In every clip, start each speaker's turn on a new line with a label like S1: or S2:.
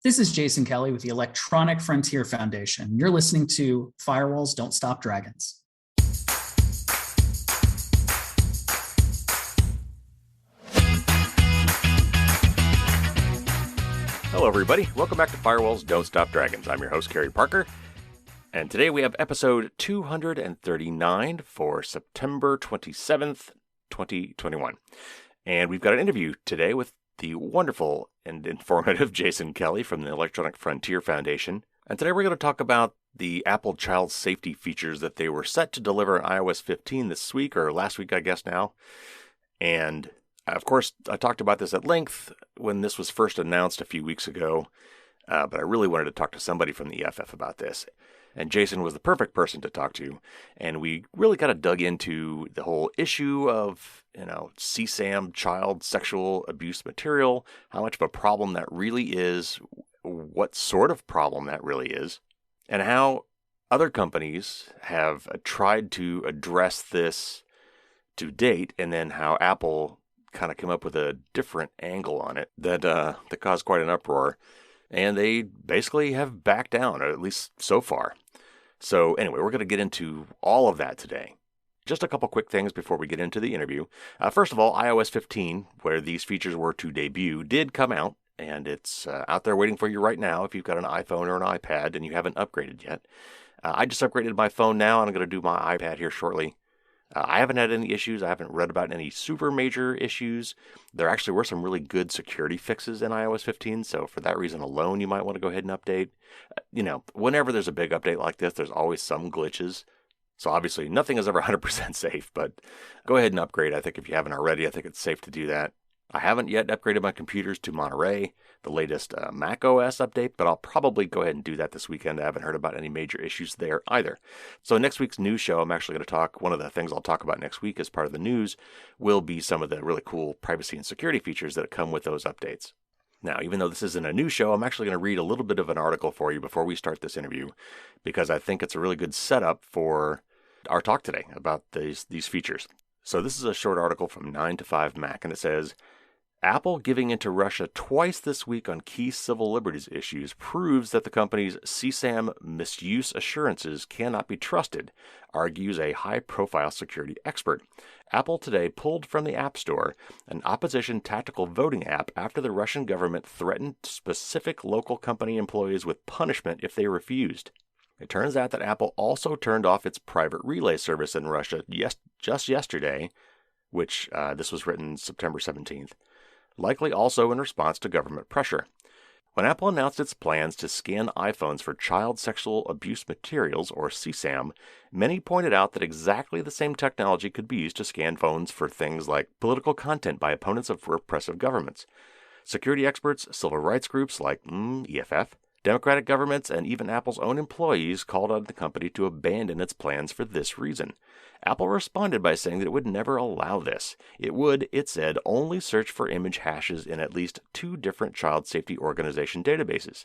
S1: This is Jason Kelley with the Electronic Frontier Foundation. You're listening to Firewalls Don't Stop Dragons.
S2: Hello, everybody. Welcome back to Firewalls Don't Stop Dragons. I'm your host, Kerry Parker. And today we have episode 239 for September 27th, 2021. And we've got an interview today with the wonderful and informative Jason Kelley from the Electronic Frontier Foundation. And today we're going to talk about the Apple child safety features that they were set to deliver in iOS 15 this week, or last week, I guess now. And of course, I talked about this at length when this was first announced a few weeks ago, but I really wanted to talk to somebody from the EFF about this. And Jason was the perfect person to talk to, and we really kind of dug into the whole issue of, CSAM, child sexual abuse material, how much of a problem that really is, what sort of problem that really is, and how other companies have tried to address this to date, and then how Apple kind of came up with a different angle on it that caused quite an uproar. And they basically have backed down, or at least so far. So anyway, we're going to get into all of that today. Just a couple quick things before we get into the interview. First of all, iOS 15, where these features were to debut, did come out. And it's out there waiting for you right now if you've got an iPhone or an iPad and you haven't upgraded yet. I just upgraded my phone now, and I'm going to do my iPad here shortly. I haven't had any issues. I haven't read about any super major issues. There actually were some really good security fixes in iOS 15, so for that reason alone, you might want to go ahead and update. Whenever there's a big update like this, there's always some glitches. So obviously, nothing is ever 100% safe, but go ahead and upgrade. I think if you haven't already, I think it's safe to do that. I haven't yet upgraded my computers to Monterey, the latest Mac OS update, but I'll probably go ahead and do that this weekend. I haven't heard about any major issues there either. So next week's news show, I'm actually going to talk, one of the things I'll talk about next week as part of the news will be some of the really cool privacy and security features that come with those updates. Now, even though this isn't a news show, I'm actually going to read a little bit of an article for you before we start this interview, because I think it's a really good setup for our talk today about these features. So this is a short article from 9 to 5 Mac, and it says, Apple giving into Russia twice this week on key civil liberties issues proves that the company's CSAM misuse assurances cannot be trusted, argues a high-profile security expert. Apple today pulled from the App Store an opposition tactical voting app after the Russian government threatened specific local company employees with punishment if they refused. It turns out that Apple also turned off its private relay service in Russia just yesterday, which this was written September 17th. Likely also in response to government pressure. When Apple announced its plans to scan iPhones for child sexual abuse materials, or CSAM, many pointed out that exactly the same technology could be used to scan phones for things like political content by opponents of repressive governments. Security experts, civil rights groups like EFF, Democratic governments, and even Apple's own employees called on the company to abandon its plans for this reason. Apple responded by saying that it would never allow this. It would, it said, only search for image hashes in at least 2 different child safety organization databases.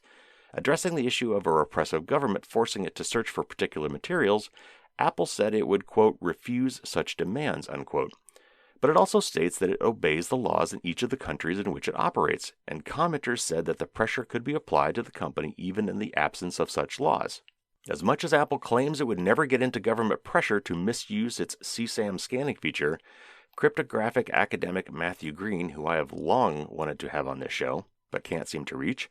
S2: Addressing the issue of a repressive government forcing it to search for particular materials, Apple said it would, quote, refuse such demands, unquote. But it also states that it obeys the laws in each of the countries in which it operates, and commenters said that the pressure could be applied to the company even in the absence of such laws. As much as Apple claims it would never get into government pressure to misuse its CSAM scanning feature, cryptographic academic Matthew Green, who I have long wanted to have on this show, but can't seem to reach,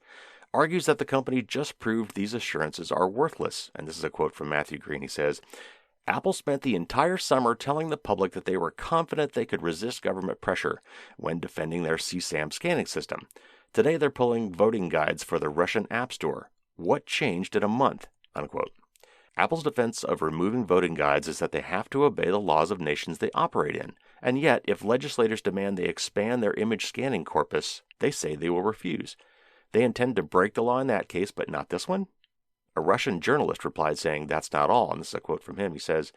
S2: argues that the company just proved these assurances are worthless. And this is a quote from Matthew Green. He says, Apple spent the entire summer telling the public that they were confident they could resist government pressure when defending their CSAM scanning system. Today they're pulling voting guides for the Russian App Store. What changed in a month? Unquote. Apple's defense of removing voting guides is that they have to obey the laws of nations they operate in. And yet, if legislators demand they expand their image scanning corpus, they say they will refuse. They intend to break the law in that case, but not this one? A Russian journalist replied saying that's not all, and this is a quote from him. He says,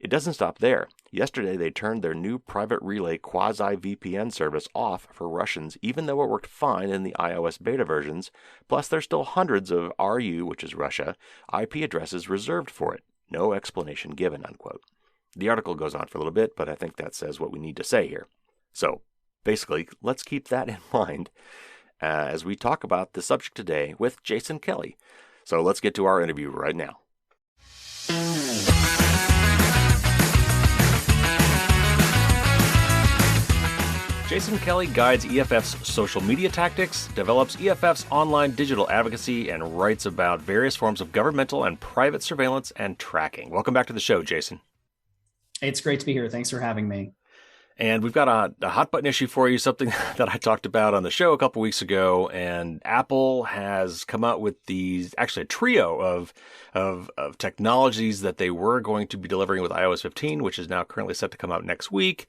S2: it doesn't stop there. Yesterday they turned their new private relay quasi-VPN service off for Russians, even though it worked fine in the iOS beta versions, plus there's still hundreds of RU, which is Russia, IP addresses reserved for it. No explanation given, unquote. The article goes on for a little bit, but I think that says what we need to say here. So, basically, let's keep that in mind as we talk about the subject today with Jason Kelley. So let's get to our interview right now. Jason Kelley guides EFF's social media tactics, develops EFF's online digital advocacy, and writes about various forms of governmental and private surveillance and tracking. Welcome back to the show, Jason.
S1: It's great to be here. Thanks for having me.
S2: And we've got a hot button issue for you, something that I talked about on the show a couple weeks ago. And Apple has come out with actually a trio of technologies that they were going to be delivering with iOS 15, which is now currently set to come out next week.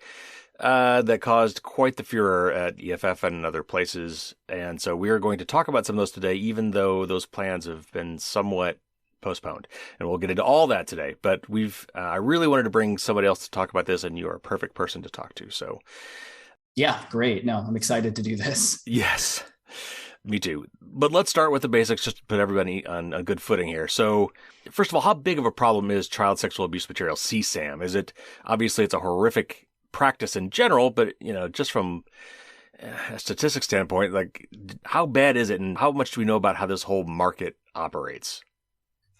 S2: That caused quite the furor at EFF and other places. And so we are going to talk about some of those today, even though those plans have been somewhat postponed. And we'll get into all that today. But I really wanted to bring somebody else to talk about this, and you're a perfect person to talk to. So,
S1: yeah, great. No, I'm excited to do this.
S2: Yes, me too. But let's start with the basics just to put everybody on a good footing here. So, first of all, how big of a problem is child sexual abuse material, CSAM? Obviously, it's a horrific practice in general, but just from a statistics standpoint, like how bad is it, and how much do we know about how this whole market operates?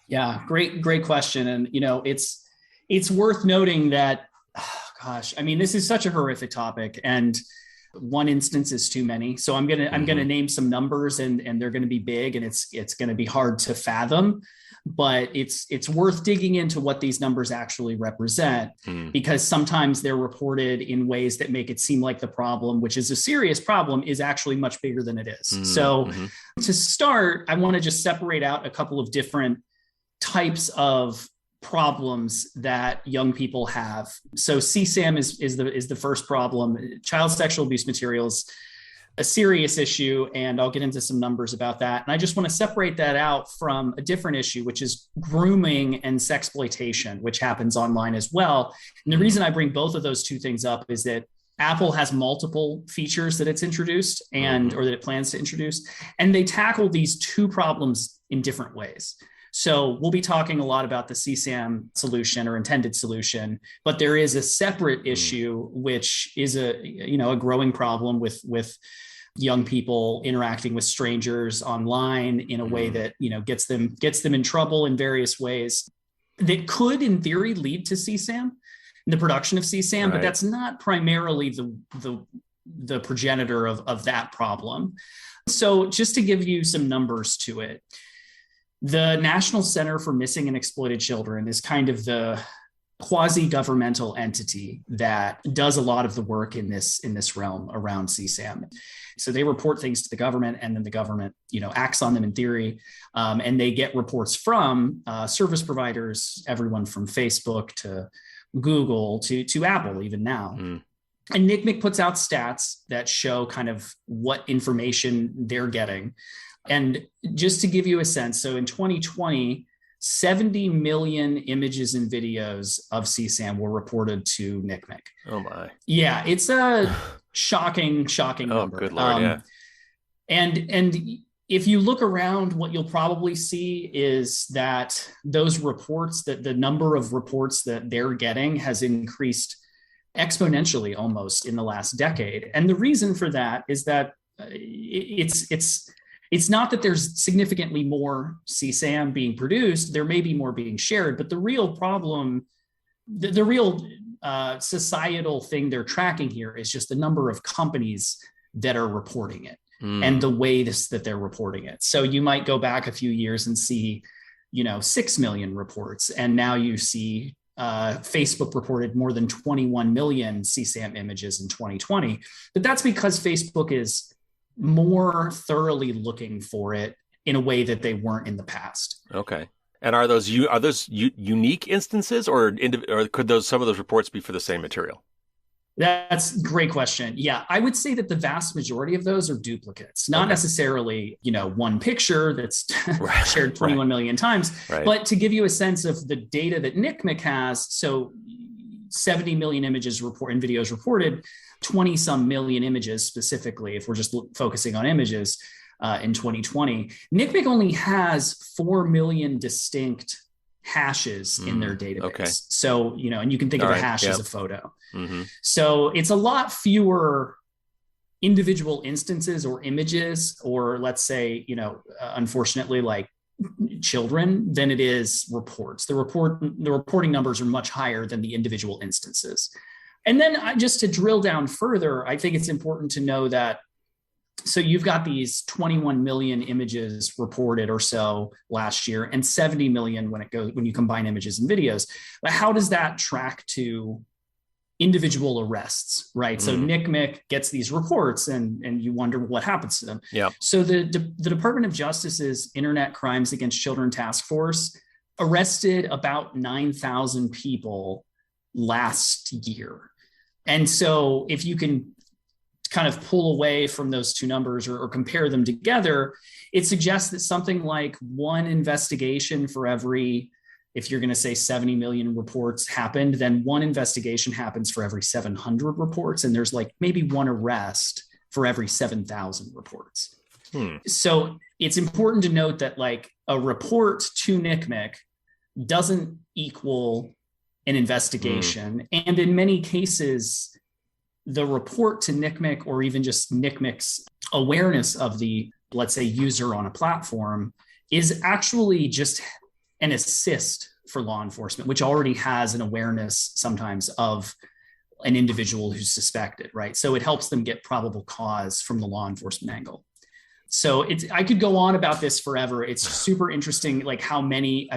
S1: Yeah, great question. And it's worth noting that, this is such a horrific topic, and one instance is too many. So I'm gonna name some numbers, and they're gonna be big, and it's gonna be hard to fathom. But it's worth digging into what these numbers actually represent, because sometimes they're reported in ways that make it seem like the problem, which is a serious problem, is actually much bigger than it is. So to start, I want to just separate out a couple of different types of problems that young people have. So CSAM is the first problem. Child sexual abuse materials, a serious issue, and I'll get into some numbers about that. And I just want to separate that out from a different issue, which is grooming and sexploitation, which happens online as well. And the reason I bring both of those two things up is that Apple has multiple features that it's introduced or that it plans to introduce, and they tackle these two problems in different ways. So we'll be talking a lot about the CSAM solution or intended solution, but there is a separate issue, which is a growing problem with young people interacting with strangers online in a way that gets them in trouble in various ways that could, in theory, lead to CSAM, the production of CSAM, but that's not primarily the progenitor of that problem. So just to give you some numbers to it. The National Center for Missing and Exploited Children is kind of the quasi-governmental entity that does a lot of the work in this realm around CSAM. So they report things to the government, and then the government, acts on them in theory, and they get reports from service providers, everyone from Facebook to Google to Apple, even now. And NCMEC puts out stats that show kind of what information they're getting. And just to give you a sense, so in 2020, 70 million images and videos of CSAM were reported to NCMEC.
S2: Oh my.
S1: Yeah, it's a shocking number.
S2: Oh, good Lord, yeah.
S1: And if you look around, what you'll probably see is that those reports, that the number of reports that they're getting has increased exponentially almost in the last decade. And the reason for that is that it's not that there's significantly more CSAM being produced. There may be more being shared, but the real problem, the real societal thing they're tracking here is just the number of companies that are reporting it and the ways that they're reporting it. So you might go back a few years and see, 6 million reports, and now you see Facebook reported more than 21 million CSAM images in 2020. But that's because Facebook is more thoroughly looking for it in a way that they weren't in the past.
S2: Okay. And are those unique instances, or could some of those reports be for the same material?
S1: That's a great question. Yeah, I would say that the vast majority of those are duplicates, not necessarily, one picture that's shared 21 million times, but to give you a sense of the data that NCMEC has. So 70 million images and videos reported, 20 some million images specifically, if we're just focusing on images in 2020. NCMEC only has 4 million distinct hashes in their database. Okay. So, and you can think of a hash as a photo. So it's a lot fewer individual instances or images, or let's say, unfortunately, like children, than it is reports. The reporting numbers are much higher than the individual instances. And then just to drill down further, I think it's important to know that, so you've got these 21 million images reported or so last year, and 70 million when you combine images and videos. But how does that track to individual arrests, right? So NCMEC gets these reports and you wonder what happens to them.
S2: Yeah.
S1: So the Department of Justice's Internet Crimes Against Children Task Force arrested about 9,000 people last year. And so if you can kind of pull away from those two numbers or compare them together, it suggests that something like one investigation for every, if you're going to say 70 million reports happened, then one investigation happens for every 700 reports. And there's like maybe one arrest for every 7,000 reports. So it's important to note that like a report to NCMEC doesn't equal an investigation. And in many cases, the report to NCMEC, or even just NCMEC's awareness of the, let's say, user on a platform, is actually just an assist for law enforcement, which already has an awareness sometimes of an individual who's suspected, right? So it helps them get probable cause from the law enforcement angle. So I could go on about this forever. It's super interesting, like how many,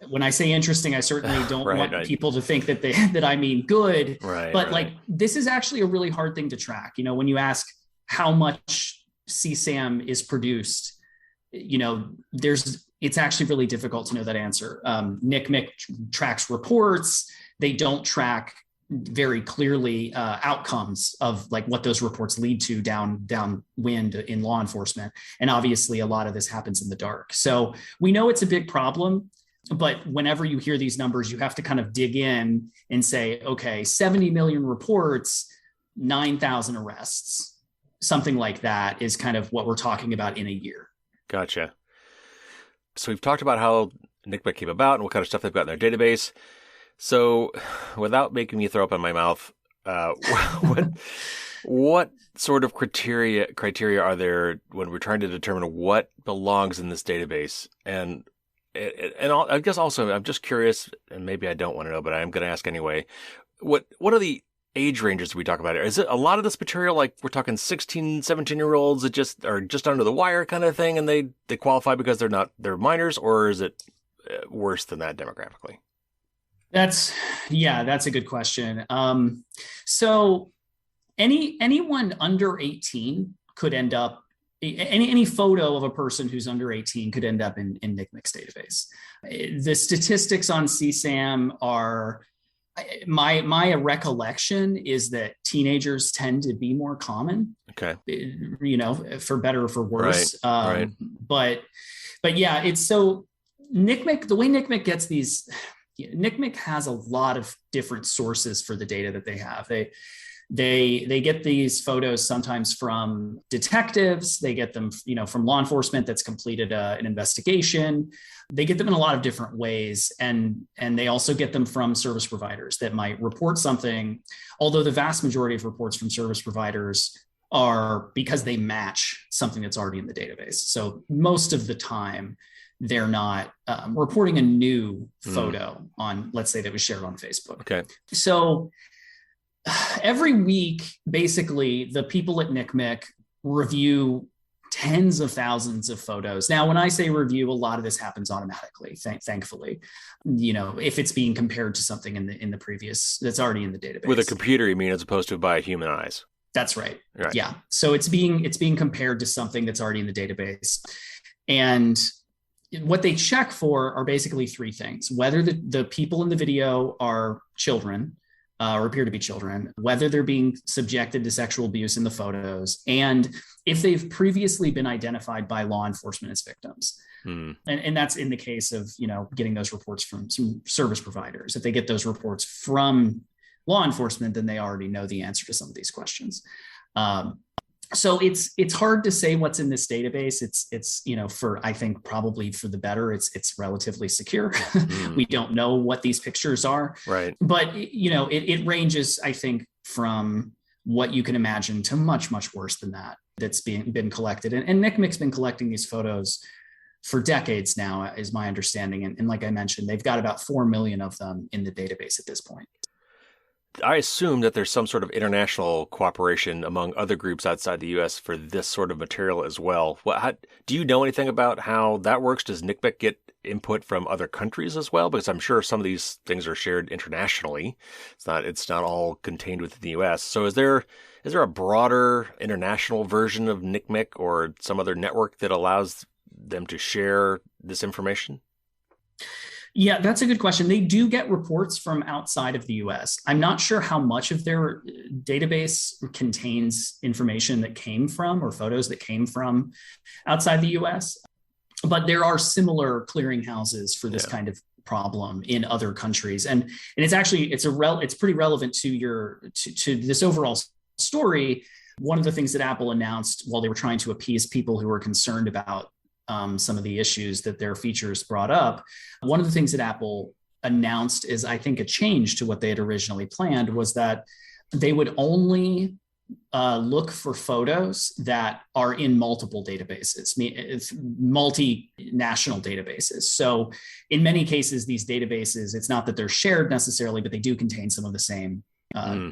S1: when I say interesting, I certainly don't want people to think that I mean good, but like, this is actually a really hard thing to track. When you ask how much CSAM is produced, it's actually really difficult to know that answer. NCMEC tracks reports. They don't track very clearly outcomes of like what those reports lead to downwind in law enforcement. And obviously a lot of this happens in the dark. So we know it's a big problem, but whenever you hear these numbers, you have to kind of dig in and say, okay, 70 million reports, 9,000 arrests, something like that is kind of what we're talking about in a year. Gotcha.
S2: So we've talked about how NCMEC came about and what kind of stuff they've got in their database. So without making me throw up in my mouth, what sort of criteria are there when we're trying to determine what belongs in this database? And I guess also I'm just curious, and maybe I don't want to know, but I'm going to ask anyway. What are the age ranges we talk about here? Is it a lot of this material, like we're talking 16, 17-year-olds that just are just under the wire kind of thing, and they qualify because they're minors, or is it worse than that demographically?
S1: That's a good question. So anyone under 18 could end up, any photo of a person who's under 18 could end up in NCMEC's database. The statistics on CSAM are, my recollection is that teenagers tend to be more common. Okay. For better or for worse. Right. But yeah, it's so NCMEC, the way NCMEC gets these, NCMEC has a lot of different sources for the data that they have. They get these photos sometimes from detectives. They get them, from law enforcement that's completed an investigation. They get them in a lot of different ways, and they also get them from service providers that might report something. Although the vast majority of reports from service providers are because they match something that's already in the database. So most of the time, they're not reporting a new photo on, let's say, that was shared on Facebook. Okay. So every week, basically, the people at NCMEC review tens of thousands of photos. Now, when I say review, a lot of this happens automatically, thankfully, if it's being compared to something in the previous, that's already in the database. With
S2: a computer, you mean, as opposed to by human eyes?
S1: That's right. Yeah. So it's being compared to something that's already in the database. And what they check for are basically three things: whether the people in the video are children, or appear to be children, whether they're being subjected to sexual abuse in the photos, and if they've previously been identified by law enforcement as victims. And that's in the case of, getting those reports from some service providers. If they get those reports from law enforcement, then they already know the answer to some of these questions. So it's hard to say what's in this database. It's I think probably for the better, it's relatively secure. We don't know what these pictures are. Right. But, it ranges, I think, from what you can imagine to much, much worse than that that's been collected. And NCMEC's been collecting these photos for decades now, is my understanding. And like I mentioned, they've got about 4 million of them in the database at this point.
S2: I assume that there's some sort of international cooperation among other groups outside the U.S. for this sort of material as well. Do you know anything about how that works? Does NCMEC get input from other countries as well? Because I'm sure some of these things are shared internationally. It's not all contained within the U.S. So is there a broader international version of NCMEC or some other network that allows them to share this information?
S1: Yeah, that's a good question. They do get reports from outside of the US. I'm not sure how much of their database contains information that came from or photos that came from outside the US, but there are similar clearinghouses for this kind of problem in other countries. And it's actually, it's pretty relevant to this overall story. One of the things that Apple announced while they were trying to appease people who were concerned about some of the issues that their features brought up. One of the things that Apple announced is, I think, a change to what they had originally planned, was that they would only look for photos that are in multiple databases, it's multinational databases. So in many cases, these databases, it's not that they're shared necessarily, but they do contain some of the same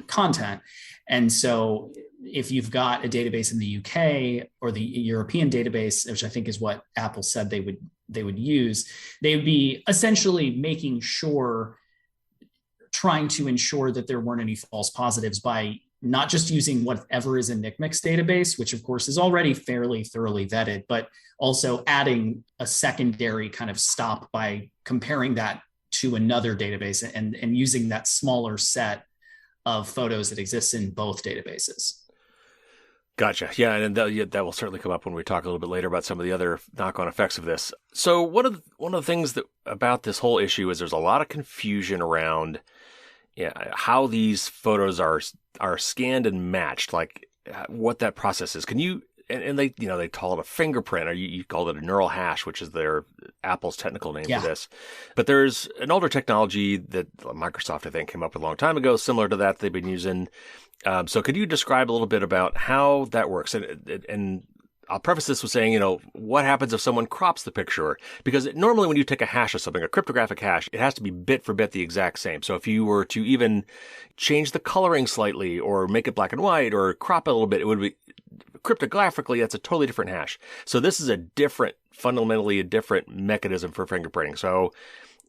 S1: content. And so if you've got a database in the UK or the European database, which I think is what Apple said they would use, they would be essentially trying to ensure that there weren't any false positives by not just using whatever is in NCMEC's database, which of course is already fairly thoroughly vetted, but also adding a secondary kind of stop by comparing that to another database and using that smaller set of photos that exists in both databases.
S2: Gotcha. Yeah, and that will certainly come up when we talk a little bit later about some of the other knock-on effects of this. So one of the things about this whole issue is there's a lot of confusion around how these photos are scanned and matched, like what that process is. Can you? And they call it a fingerprint, or you call it a neural hash, which is Apple's technical name for this. But there's an older technology that Microsoft, I think, came up with a long time ago, similar to that they've been using. So could you describe a little bit about how that works? And I'll preface this with saying, what happens if someone crops the picture? Because normally when you take a hash of something, a cryptographic hash, it has to be bit for bit the exact same. So if you were to even change the coloring slightly or make it black and white or crop it a little bit, it would be cryptographically, that's a totally different hash. So this is fundamentally a different mechanism for fingerprinting. So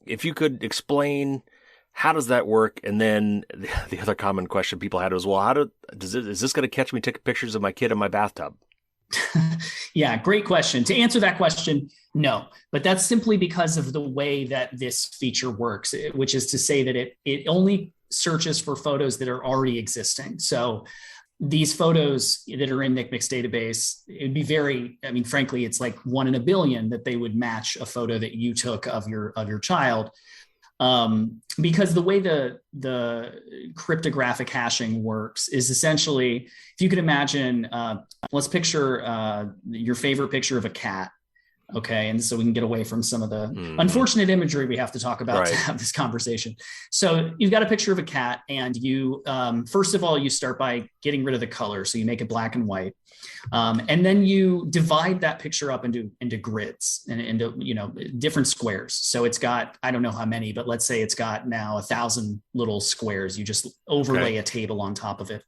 S2: if you could explain, how does that work? And then the other common question people had was, well, is this going to catch me taking pictures of my kid in my bathtub?
S1: Yeah, great question. To answer that question, no, but that's simply because of the way that this feature works, which is to say that it only searches for photos that are already existing. So these photos that are in NCMEC's database, it'd be frankly, it's like 1 in a billion that they would match a photo that you took of your child. Because the way the cryptographic hashing works is essentially, if you could imagine, let's picture your favorite picture of a cat. Okay. And so we can get away from some of the unfortunate imagery we have to talk about to have this conversation. So you've got a picture of a cat, and you, first of all, you start by getting rid of the color. So you make it black and white. And then you divide that picture up into grids and into, different squares. So it's got, I don't know how many, but let's say it's got now 1,000 little squares. You just overlay a table on top of it.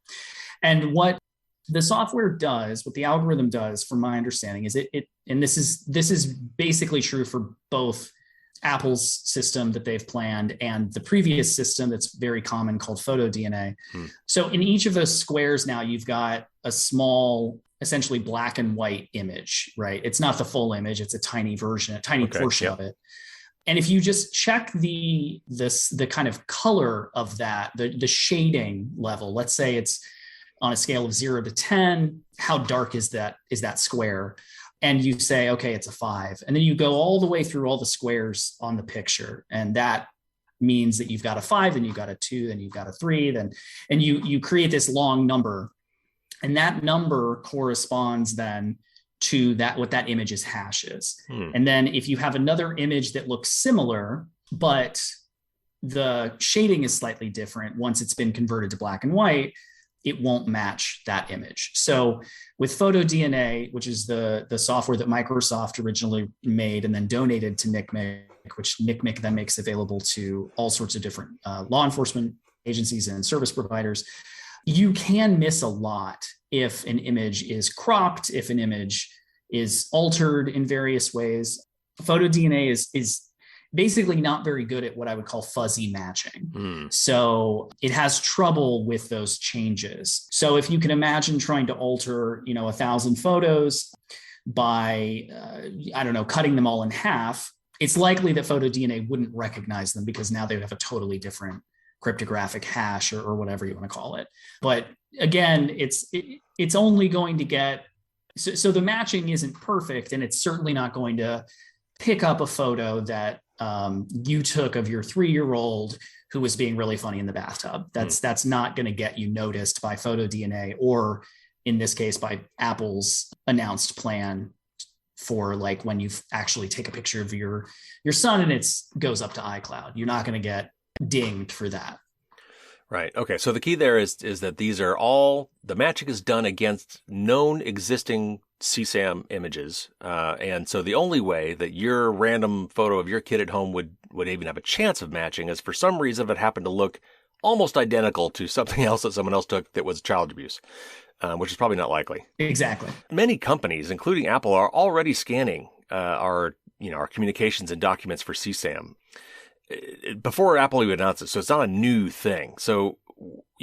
S1: And what the software does, what the algorithm does, from my understanding, is and this is basically true for both Apple's system that they've planned and the previous system that's very common called PhotoDNA. So in each of those squares now, you've got a small, essentially black and white image, right? It's not the full image; it's a tiny version, a tiny portion of it. And if you just check the kind of color of that, the shading level, let's say it's on a scale of 0 to 10, how dark is that square? And you say, okay, it's a 5. And then you go all the way through all the squares on the picture. And that means that you've got a 5, then you've got a 2, then you've got a 3, and you create this long number. And that number corresponds then to what that image's hash is. And then if you have another image that looks similar, but the shading is slightly different once it's been converted to black and white, it won't match that image. So with PhotoDNA, which is the software that Microsoft originally made and then donated to NCMEC, which NCMEC then makes available to all sorts of different law enforcement agencies and service providers, you can miss a lot if an image is cropped, if an image is altered in various ways. PhotoDNA is basically not very good at what I would call fuzzy matching. So it has trouble with those changes. So if you can imagine trying to alter, 1,000 photos by, cutting them all in half, it's likely that PhotoDNA wouldn't recognize them because now they would have a totally different cryptographic hash or whatever you want to call it. But again, it's only going to get, so the matching isn't perfect, and it's certainly not going to pick up a photo that you took of your 3-year-old who was being really funny in the bathtub. That's not going to get you noticed by PhotoDNA, or in this case by Apple's announced plan for like when you actually take a picture of your son and it goes up to iCloud. You're not going to get dinged for that.
S2: Right. Okay. So the key there is that these are all, the matching is done against known existing CSAM images. And so the only way that your random photo of your kid at home would even have a chance of matching is for some reason if it happened to look almost identical to something else that someone else took that was child abuse, which is probably not likely.
S1: Exactly.
S2: Many companies, including Apple, are already scanning our communications and documents for CSAM before Apple even announced it. So it's not a new thing. So,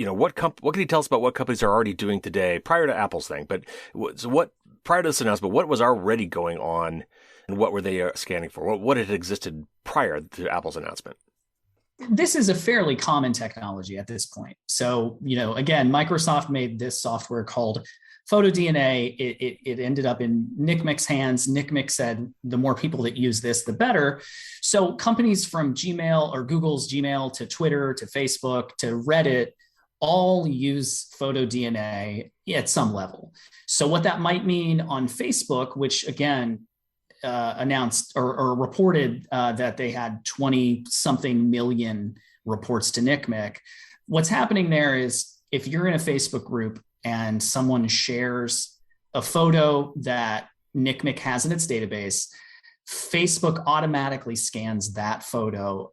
S2: what can you tell us about what companies are already doing today prior to Apple's thing? But prior to this announcement, what was already going on and what were they scanning for? What had existed prior to Apple's announcement?
S1: This is a fairly common technology at this point. So, again, Microsoft made this software called PhotoDNA. It ended up in NCMEC's hands. NCMEC said the more people that use this, the better. So companies from Gmail or Google's Gmail to Twitter to Facebook to Reddit all use PhotoDNA at some level. So what that might mean on Facebook, which again, announced or reported that they had 20-something million reports to NCMEC. What's happening there is if you're in a Facebook group and someone shares a photo that NCMEC has in its database, Facebook automatically scans that photo,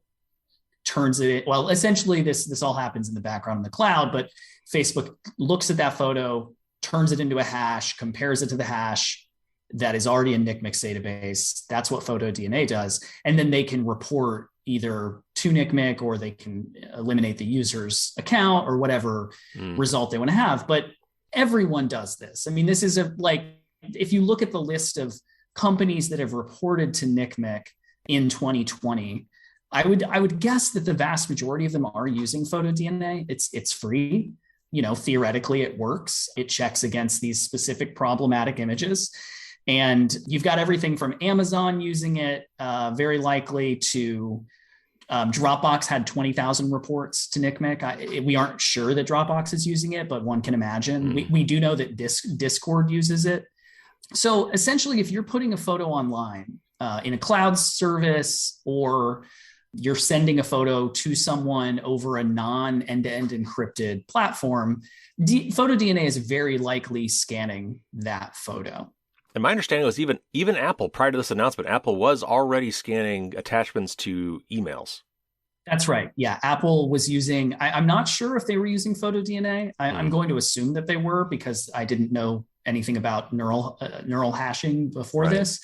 S1: turns it, well, essentially this all happens in the background in the cloud, but Facebook looks at that photo, turns it into a hash, compares it to the hash that is already in NCMEC's database. That's what PhotoDNA does. And then they can report either to NCMEC or they can eliminate the user's account or whatever result they want to have. But everyone does this. I mean, this is if you look at the list of companies that have reported to NCMEC in 2020, I would guess that the vast majority of them are using PhotoDNA. It's free. Theoretically it works. It checks against these specific problematic images. And you've got everything from Amazon using it, very likely, to Dropbox had 20,000 reports to NCMEC. We aren't sure that Dropbox is using it, but one can imagine. We do know that Discord uses it. So essentially, if you're putting a photo online in a cloud service, or you're sending a photo to someone over a non-end-to-end encrypted platform, PhotoDNA is very likely scanning that photo.
S2: And my understanding was even Apple, prior to this announcement, Apple was already scanning attachments to emails.
S1: That's right. Yeah, Apple was using, I'm not sure if they were using PhotoDNA. I'm going to assume that they were because I didn't know anything about neural hashing before this.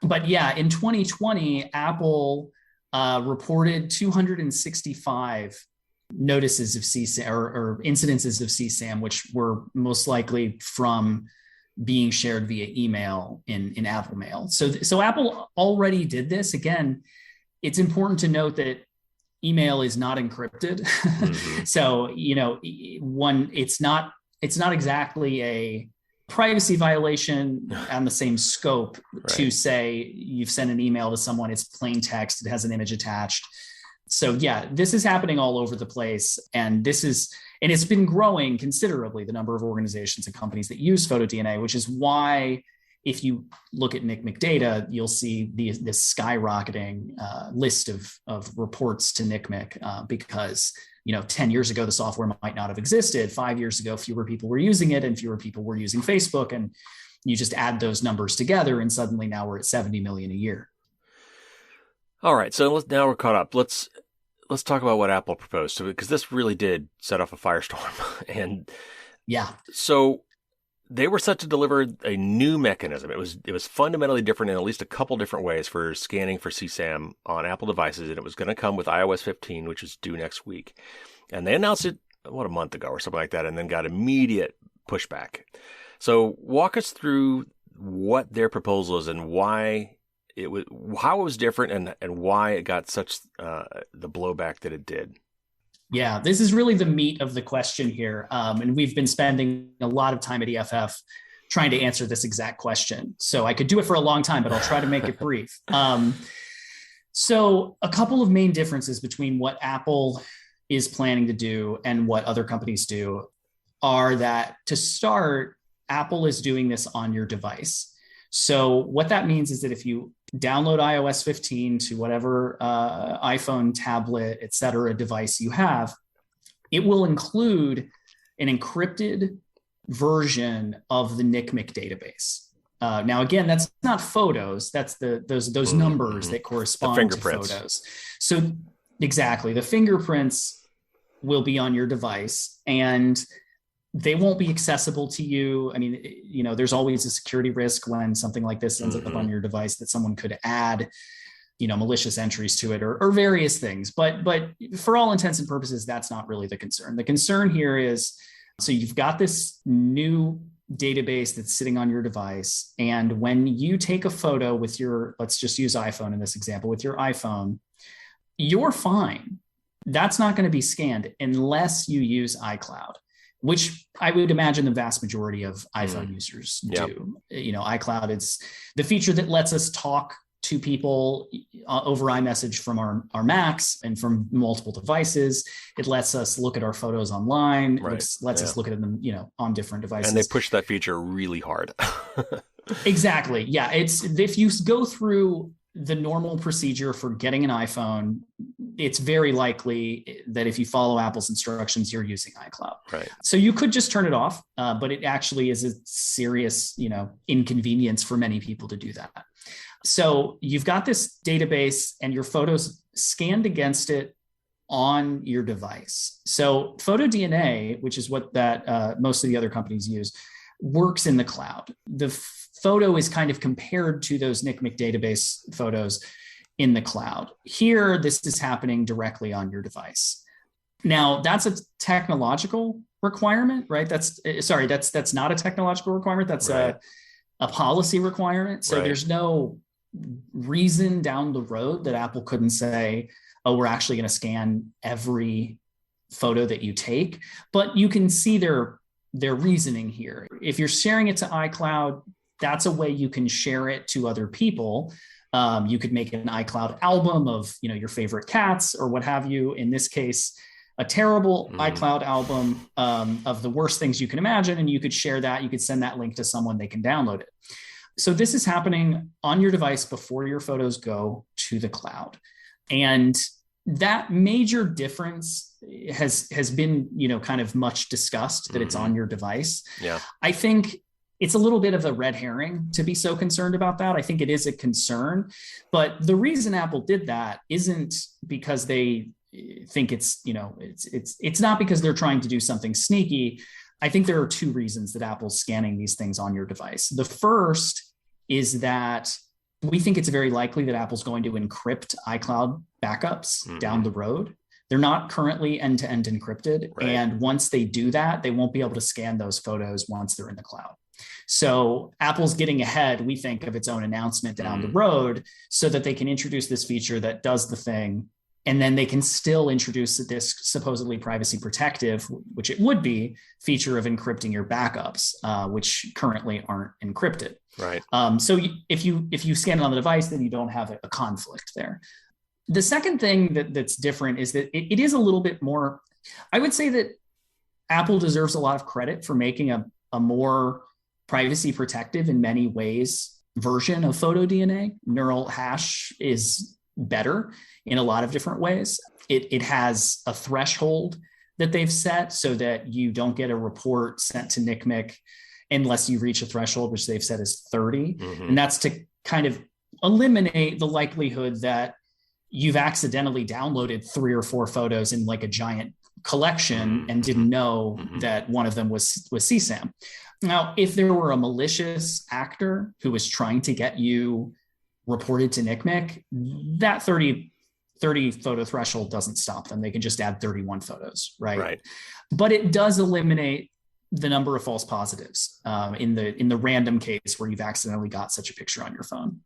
S1: But yeah, in 2020, Apple reported 265 notices of CSAM or incidences of CSAM, which were most likely from being shared via email in Apple Mail. So Apple already did this. Again, it's important to note that email is not encrypted. So, it's not exactly a privacy violation on the same scope to say you've sent an email to someone, it's plain text, it has an image attached. So yeah, this is happening all over the place. And it's been growing considerably, the number of organizations and companies that use PhotoDNA, which is why if you look at NCMEC data, you'll see this skyrocketing list of reports to NCMEC because 10 years ago, the software might not have existed. 5 years ago, fewer people were using it and fewer people were using Facebook. And you just add those numbers together and suddenly now we're at 70 million a year.
S2: All right. So now we're caught up. Let's talk about what Apple proposed. So, because this really did set off a firestorm. And
S1: yeah,
S2: so they were set to deliver a new mechanism. It was fundamentally different in at least a couple different ways for scanning for CSAM on Apple devices, and it was going to come with iOS 15, which is due next week. And they announced it, a month ago or something like that, and then got immediate pushback. So walk us through what their proposal is and how it was different and why it got such the blowback that it did.
S1: Yeah, this is really the meat of the question here. And we've been spending a lot of time at EFF trying to answer this exact question. So I could do it for a long time, but I'll try to make it brief. So a couple of main differences between what Apple is planning to do and what other companies do are that, to start, Apple is doing this on your device. So what that means is that if you download iOS 15 to whatever iPhone, tablet, et cetera, device you have, it will include an encrypted version of the NCMEC database. Now, again, that's not photos. That's those numbers that correspond to photos. So exactly, the fingerprints will be on your device, and they won't be accessible to you. I mean, there's always a security risk when something like this ends up on your device, that someone could add, malicious entries to it or various things. But for all intents and purposes, that's not really the concern. The concern here is, so you've got this new database that's sitting on your device. And when you take a photo with let's just use iPhone in this example, with your iPhone, you're fine. That's not going to be scanned unless you use iCloud, which I would imagine the vast majority of iPhone users do. iCloud, it's the feature that lets us talk to people over iMessage from our Macs and from multiple devices. It lets us look at our photos online. Right. It lets us look at them, on different devices.
S2: And they push that feature really hard.
S1: Exactly. Yeah. If you go through the normal procedure for getting an iPhone, it's very likely that if you follow Apple's instructions, you're using iCloud.
S2: Right.
S1: So you could just turn it off, but it actually is a serious, inconvenience for many people to do that. So you've got this database and your photos scanned against it on your device. So PhotoDNA, which is what most of the other companies use, works in the cloud. The photo is kind of compared to those NCMEC database photos in the cloud. Here, this is happening directly on your device. Now, that's a technological requirement, right? That's not a technological requirement. That's right. a policy requirement. So there's no reason down the road that Apple couldn't say, oh, we're actually going to scan every photo that you take. But you can see their reasoning here. If you're sharing it to iCloud, that's a way you can share it to other people. You could make an iCloud album of, your favorite cats or what have you. In this case, a terrible iCloud album of the worst things you can imagine. And you could share that. You could send that link to someone, they can download it. So this is happening on your device before your photos go to the cloud. And that major difference has been, kind of much discussed, that it's on your device.
S2: Yeah.
S1: I think it's a little bit of a red herring to be so concerned about that. I think it is a concern, but the reason Apple did that isn't because they think it's not because they're trying to do something sneaky. I think there are two reasons that Apple's scanning these things on your device. The first is that we think it's very likely that Apple's going to encrypt iCloud backups down the road. They're not currently end-to-end encrypted. Right. And once they do that, they won't be able to scan those photos once they're in the cloud. So Apple's getting ahead, we think, of its own announcement down the road so that they can introduce this feature that does the thing. And then they can still introduce this supposedly privacy protective, which it would be, feature of encrypting your backups, which currently aren't encrypted.
S2: Right.
S1: So if you scan it on the device, then you don't have a conflict there. The second thing that's different is that it is a little bit more, I would say that Apple deserves a lot of credit for making a more privacy protective in many ways version of PhotoDNA. Neural hash is better in a lot of different ways. it has a threshold that they've set so that you don't get a report sent to NCMEC unless you reach a threshold, which they've said is 30.
S2: Mm-hmm.
S1: And that's to kind of eliminate the likelihood that you've accidentally downloaded 3 or 4 photos in like a giant collection and didn't know that one of them was CSAM. Now, if there were a malicious actor who was trying to get you reported to NCMEC, that 30 photo threshold doesn't stop them. They can just add 31 photos, right? But it does eliminate the number of false positives in the random case where you've accidentally got such a picture on your phone.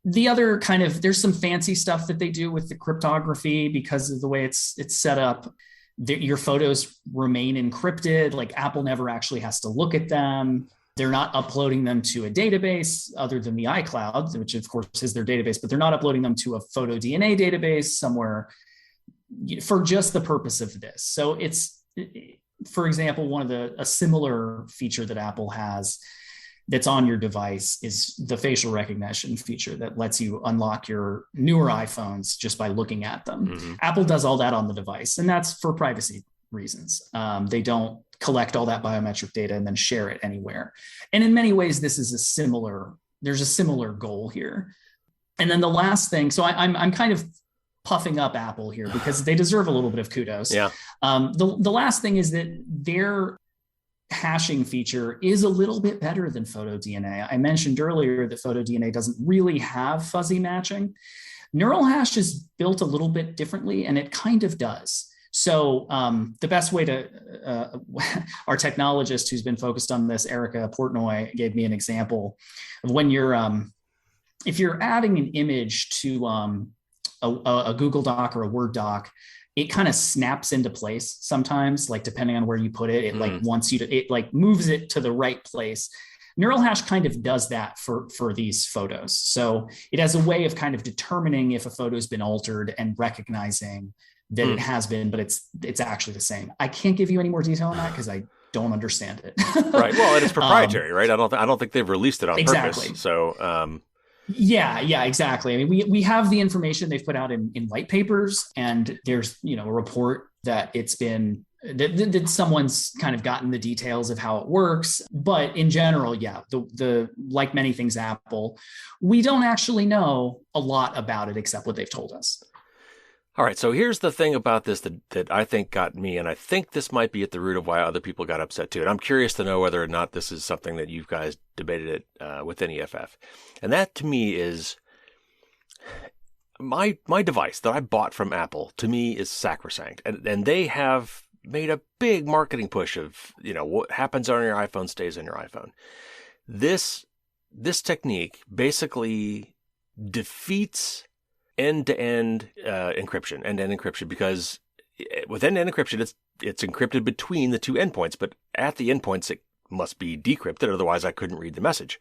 S1: The other kind of, there's some fancy stuff that they do with the cryptography because of the way it's set up. Your photos remain encrypted. Like Apple never actually has to look at them. They're not uploading them to a database other than the iCloud, which of course is their database, but they're not uploading them to a photo DNA database somewhere for just the purpose of this. So it's, for example, a similar feature that Apple has that's on your device is the facial recognition feature that lets you unlock your newer iPhones just by looking at them. Apple does all that on the device, and that's for privacy reasons. They don't collect all that biometric data and then share it anywhere. And in many ways, there's a similar goal here. And then the last thing, so I'm kind of puffing up Apple here because they deserve a little bit of kudos.
S2: Yeah.
S1: The last thing is that their hashing feature is a little bit better than photo DNA. I mentioned earlier that photo DNA doesn't really have fuzzy matching. Neural hash is built a little bit differently, and it kind of does. So the best way to, our technologist who's been focused on this, Erica Portnoy, gave me an example of when if you're adding an image to a Google Doc or a Word doc, it kind of snaps into place sometimes, like depending on where you put it, it like wants you to, it like moves it to the right place. Neural hash kind of does that for these photos. So it has a way of kind of determining if a photo has been altered and recognizing that it has been, but it's actually the same. I can't give you any more detail on that because I don't understand it.
S2: Right. Well, and it's proprietary, right? I don't think they've released it on
S1: exactly.
S2: purpose. So,
S1: Yeah, exactly. I mean, we have the information they've put out in white papers, and there's, a report that it's been, that someone's kind of gotten the details of how it works. But in general, yeah, the like many things Apple, we don't actually know a lot about it except what they've told us.
S2: All right, so here's the thing about this that I think got me, and I think this might be at the root of why other people got upset too. And I'm curious to know whether or not this is something that you guys debated it within EFF. And that to me is my device that I bought from Apple, to me is sacrosanct. And they have made a big marketing push of, what happens on your iPhone stays on your iPhone. This technique basically defeats end-to-end encryption, because with end-to-end encryption, it's encrypted between the two endpoints, but at the endpoints, it must be decrypted. Otherwise, I couldn't read the message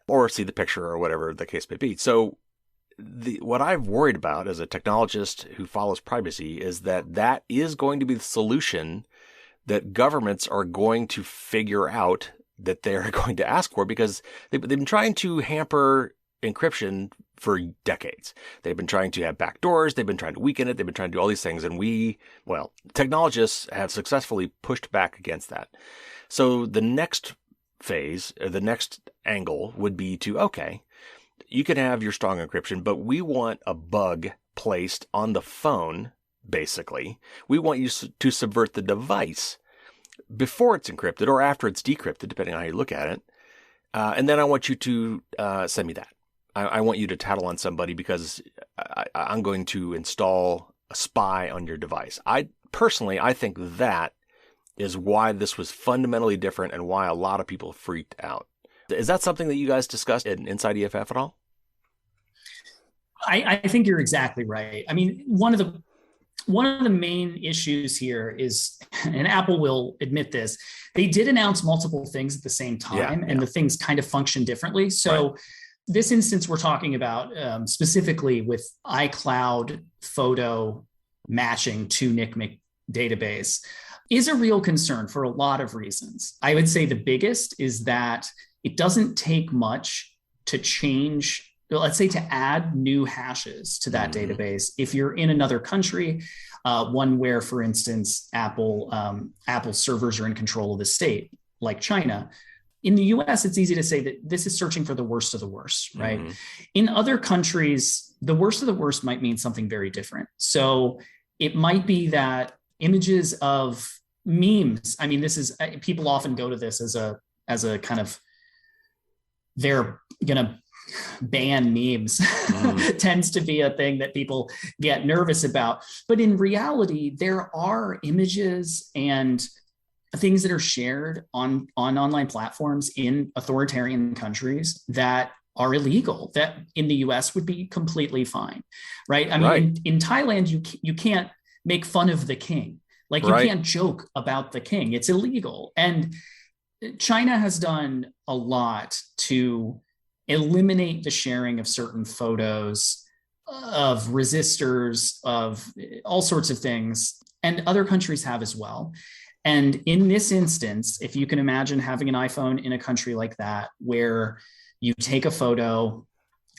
S2: or see the picture or whatever the case may be. So what I've worried about as a technologist who follows privacy is that is going to be the solution that governments are going to figure out that they're going to ask for, because they've been trying to hamper encryption for decades. They've been trying to have backdoors. They've been trying to weaken it. They've been trying to do all these things. And technologists have successfully pushed back against that. So the next phase, or the next angle would be okay, you can have your strong encryption, but we want a bug placed on the phone, basically. We want you to subvert the device before it's encrypted or after it's decrypted, depending on how you look at it. And then I want you to send me that. I want you to tattle on somebody because I'm going to install a spy on your device. I think that is why this was fundamentally different and why a lot of people freaked out. Is that something that you guys discussed in Inside EFF at all?
S1: I think you're exactly right. I mean, one of the main issues here is, and Apple will admit this, they did announce multiple things at the same time, and the things kind of function differently. So right. This instance we're talking about specifically with iCloud photo matching to NCMEC database is a real concern for a lot of reasons. I would say the biggest is that it doesn't take much to change let's say to add new hashes to that database, if you're in another country, one where, for instance, Apple servers are in control of the state, like China. In the US, it's easy to say that this is searching for the worst of the worst, right? In other countries, the worst of the worst might mean something very different. So it might be that images of memes, I mean, this is, people often go to this as a kind of, they're going to ban memes tends to be a thing that people get nervous about. But in reality, there are images and things that are shared on online platforms in authoritarian countries that are illegal, that in the US would be completely fine, right? I mean, in Thailand, you can't make fun of the king. Like you can't joke about the king. It's illegal. And China has done a lot to eliminate the sharing of certain photos, of resistors, of all sorts of things. And other countries have as well. And in this instance, if you can imagine having an iPhone in a country like that, where you take a photo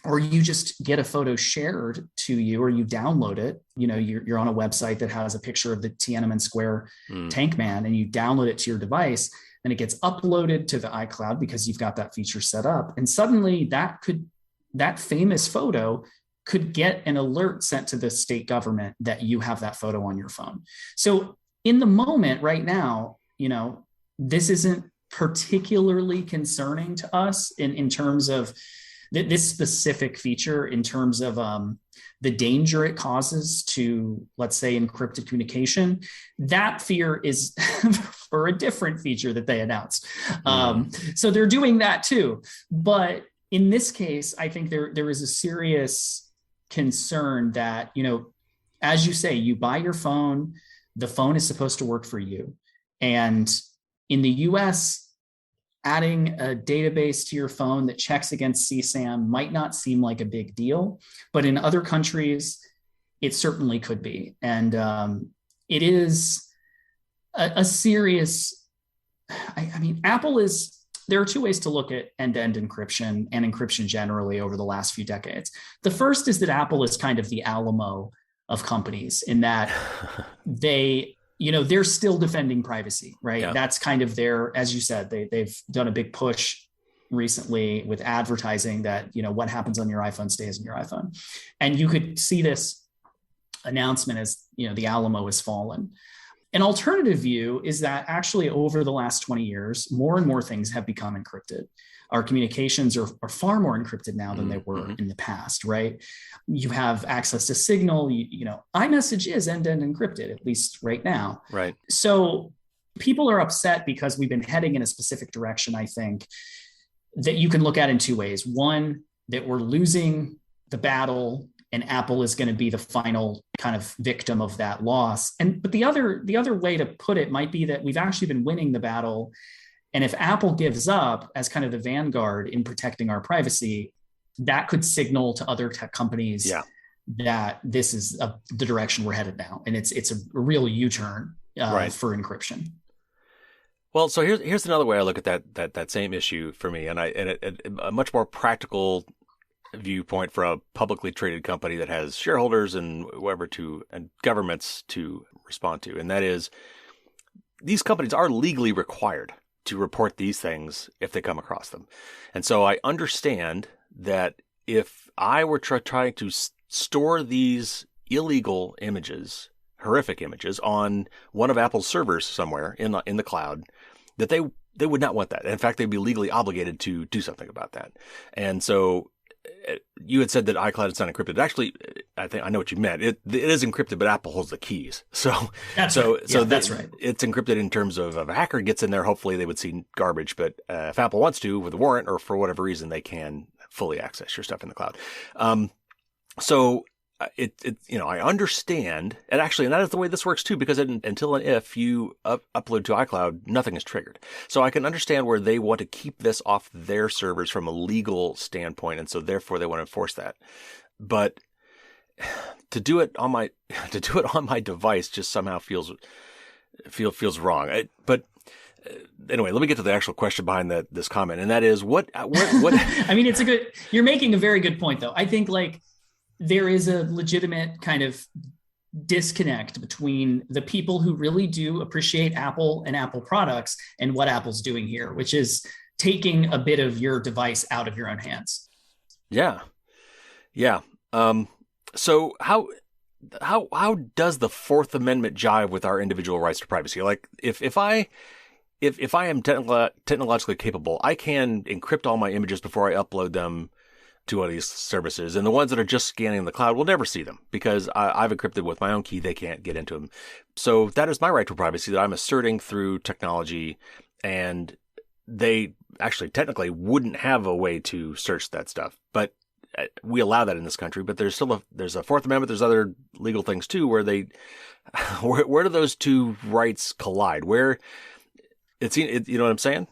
S1: or you just get a photo shared to you, or you download it, you know, you're on a website that has a picture of the Tiananmen Square tank man, and you download it to your device, and it gets uploaded to the iCloud because you've got that feature set up. And suddenly that famous photo could get an alert sent to the state government that you have that photo on your phone. So in the moment right now, you know, this isn't particularly concerning to us in terms of this specific feature, in terms of the danger it causes to, let's say, encrypted communication. That fear is for a different feature that they announced. So they're doing that too. But in this case, I think there is a serious concern that, you know, as you say, you buy your phone, the phone is supposed to work for you. And in the US, adding a database to your phone that checks against CSAM might not seem like a big deal, but in other countries, it certainly could be. And it is a serious, I mean, there are two ways to look at end-to-end encryption and encryption generally over the last few decades. The first is that Apple is kind of the Alamo of companies, in that they're still defending privacy, right? Yeah. That's kind of their, as you said, they've done a big push recently with advertising that, you know, what happens on your iPhone stays on your iPhone. And you could see this announcement as, you know, the Alamo has fallen. An alternative view is that actually over the last 20 years, more and more things have become encrypted. Our communications are far more encrypted now than they were in the past, right? You have access to Signal, you know, iMessage is end-to-end encrypted, at least right now.
S2: Right.
S1: So people are upset because we've been heading in a specific direction, I think, that you can look at in two ways. One, that we're losing the battle and Apple is going to be the final kind of victim of that loss. But the other way to put it might be that we've actually been winning the battle. And if Apple gives up as kind of the vanguard in protecting our privacy, that could signal to other tech companies that this is the direction we're headed now. And it's a real U-turn for encryption.
S2: Well, so here's another way I look at that same issue for me, and a much more practical viewpoint for a publicly traded company that has shareholders and and governments to respond to, and that is, these companies are legally required to report these things if they come across them. And so I understand that if I were trying to store these illegal images, horrific images, on one of Apple's servers somewhere in the cloud, that they would not want that. In fact, they'd be legally obligated to do something about that. And so you had said that iCloud is not encrypted. Actually, I think I know what you meant. It is encrypted, but Apple holds the keys. So that's right. It's encrypted in terms of if a hacker gets in there, hopefully they would see garbage. But if Apple wants to, with a warrant or for whatever reason, they can fully access your stuff in the cloud. I understand, and that is the way this works too, because until and if you upload to iCloud, nothing is triggered. So I can understand where they want to keep this off their servers from a legal standpoint, and so therefore they want to enforce that. But to do it on my device just somehow feels wrong. But anyway, let me get to the actual question behind this comment. And that is what
S1: I mean, you're making a very good point though. I think like there is a legitimate kind of disconnect between the people who really do appreciate Apple and Apple products and what Apple's doing here, which is taking a bit of your device out of your own hands.
S2: Yeah. Yeah. So how does the Fourth Amendment jive with our individual rights to privacy? Like if I am technologically capable, I can encrypt all my images before I upload them to one of these services. And the ones that are just scanning in the cloud will never see them because I've encrypted with my own key. They can't get into them. So that is my right to privacy that I'm asserting through technology. And they actually technically wouldn't have a way to search that stuff. But we allow that in this country. But there's a Fourth Amendment. There's other legal things too where where do those two rights collide? Where you know what I'm saying?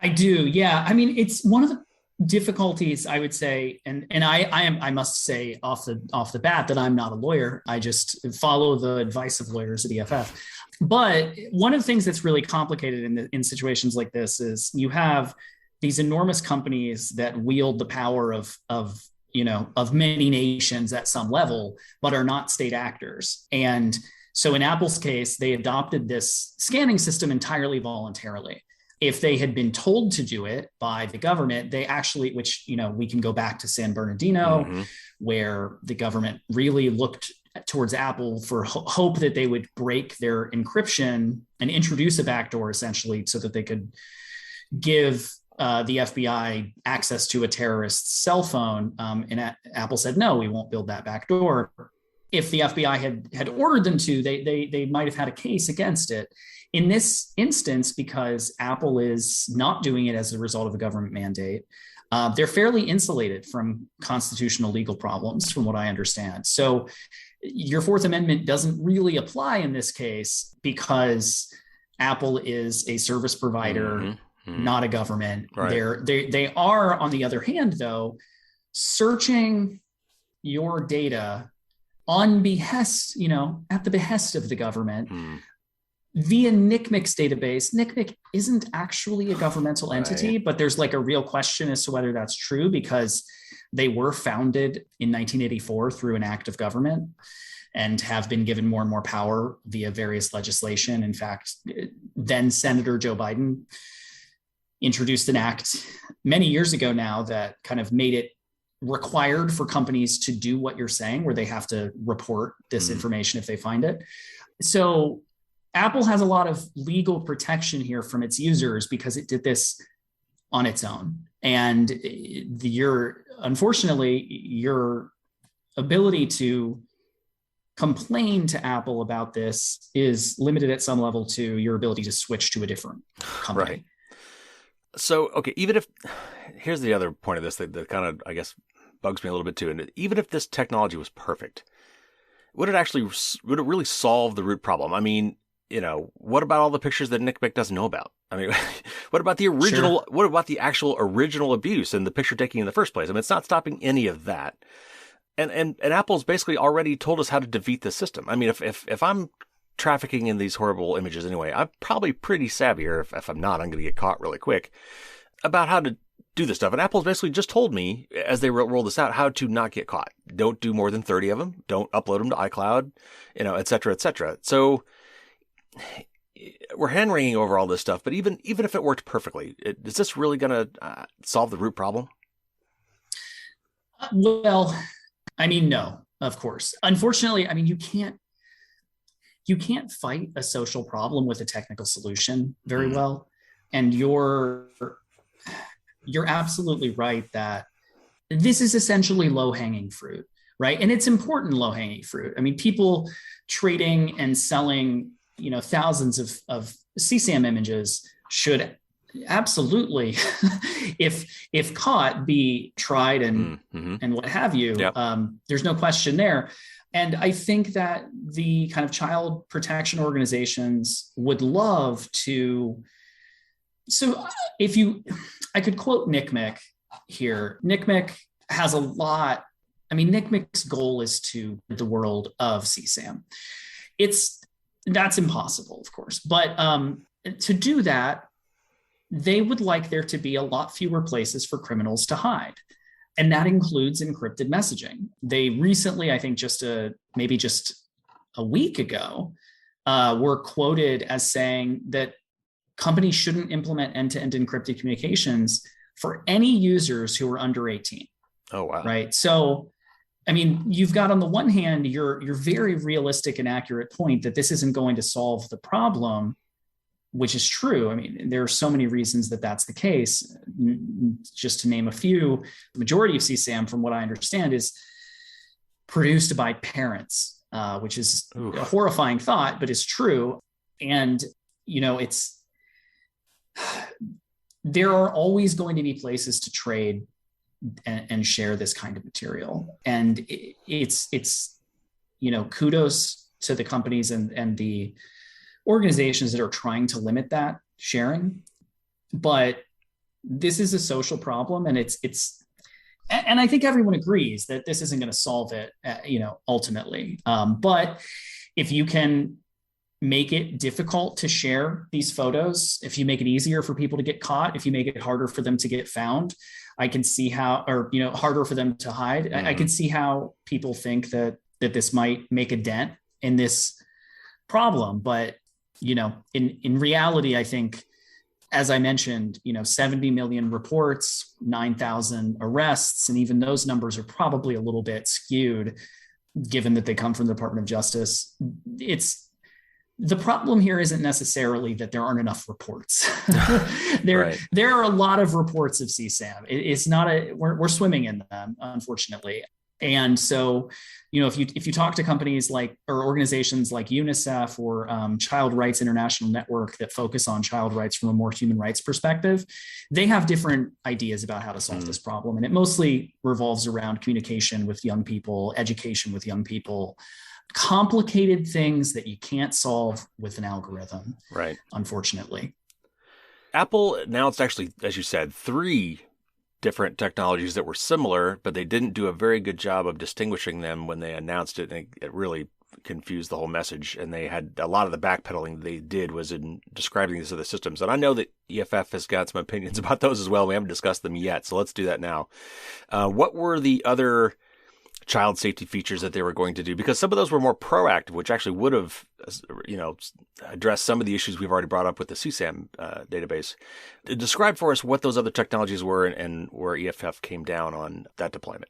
S1: I do. Yeah. I mean, it's one of the difficulties, I would say, and I must say off the bat that I'm not a lawyer. I just follow the advice of lawyers at EFF. But one of the things that's really complicated in situations like this is you have these enormous companies that wield the power of many nations at some level, but are not state actors. And so in Apple's case, they adopted this scanning system entirely voluntarily. If they had been told to do it by the government, they actually, which, we can go back to San Bernardino, where the government really looked towards Apple for hope that they would break their encryption and introduce a backdoor essentially so that they could give the FBI access to a terrorist's cell phone. And Apple said, no, we won't build that backdoor. If the FBI had ordered them to, they might have had a case against it. In this instance, because Apple is not doing it as a result of a government mandate, they're fairly insulated from constitutional legal problems, from what I understand. So your Fourth Amendment doesn't really apply in this case because Apple is a service provider, not a government. Right. They are, on the other hand, though, searching your data on behest, at the behest of the government. Via NCMEC's database. NCMEC isn't actually a governmental entity, but there's like a real question as to whether that's true because they were founded in 1984 through an act of government and have been given more and more power via various legislation. In fact, then Senator Joe Biden introduced an act many years ago now that kind of made it required for companies to do what you're saying, where they have to report this information if they find it. So Apple has a lot of legal protection here from its users because it did this on its own. And unfortunately, your ability to complain to Apple about this is limited at some level to your ability to switch to a different company.
S2: Right. So, okay, here's the other point of this that kind of, I guess, bugs me a little bit too. And even if this technology was perfect, would it really solve the root problem? I mean, what about all the pictures that NCMEC doesn't know about? I mean, what about the original? Sure. What about the actual original abuse and the picture taking in the first place? I mean, it's not stopping any of that. And Apple's basically already told us how to defeat the system. I mean, if I'm trafficking in these horrible images anyway, I'm probably pretty savvy, or if I'm not, I'm going to get caught really quick, about how to do this stuff. And Apple's basically just told me, as they roll this out, how to not get caught. Don't do more than 30 of them. Don't upload them to iCloud, et cetera, et cetera. So we're hand-wringing over all this stuff, but even if it worked perfectly, is this really going to solve the root problem?
S1: Well, I mean, no, of course. Unfortunately, I mean, you can't fight a social problem with a technical solution very well. And you're absolutely right that this is essentially low-hanging fruit, right? And it's important low-hanging fruit. I mean, people trading and selling, thousands of CSAM images should absolutely, if caught, be tried and what have you. Yep. There's no question there. And I think that the kind of child protection organizations would love to. So I could quote NCMEC here. NCMEC has a lot. I mean, NCMEC's goal is to rid the world of CSAM. That's impossible, of course, but to do that, they would like there to be a lot fewer places for criminals to hide. And that includes encrypted messaging. They recently, I think maybe just a week ago, were quoted as saying that companies shouldn't implement end-to-end encrypted communications for any users who are under 18.
S2: Oh, wow.
S1: Right. So, I mean, you've got on the one hand, your very realistic and accurate point that this isn't going to solve the problem, which is true. I mean, there are so many reasons that that's the case. Just to name a few, the majority of CSAM, from what I understand, is produced by parents, which is a horrifying thought, but it's true. And, there are always going to be places to trade and share this kind of material. And it's kudos to the companies and the organizations that are trying to limit that sharing. But this is a social problem, and and I think everyone agrees that this isn't going to solve it, ultimately. But if you can make it difficult to share these photos, if you make it easier for people to get caught, if you make it harder for them to get found, I can see how, or, harder for them to hide. Mm-hmm. I can see how people think that this might make a dent in this problem. But, in reality, I think, as I mentioned, 70 million reports, 9,000 arrests, and even those numbers are probably a little bit skewed given that they come from the Department of Justice. The problem here isn't necessarily that there aren't enough reports. There are a lot of reports of CSAM. It's not we're swimming in them, unfortunately. And so, if you talk to companies or organizations like UNICEF or Child Rights International Network that focus on child rights from a more human rights perspective, they have different ideas about how to solve this problem. And it mostly revolves around communication with young people, education with young people, complicated things that you can't solve with an algorithm,
S2: right?
S1: Unfortunately.
S2: Apple announced, actually, as you said, 3 different technologies that were similar, but they didn't do a very good job of distinguishing them when they announced it. And it really confused the whole message. And they had a lot of the backpedaling they did was in describing these other systems. And I know that EFF has got some opinions about those as well. We haven't discussed them yet, so let's do that now. What were the other child safety features that they were going to do? Because some of those were more proactive, which actually would have, addressed some of the issues we've already brought up with the CSAM database. Describe for us what those other technologies were and where EFF came down on that deployment.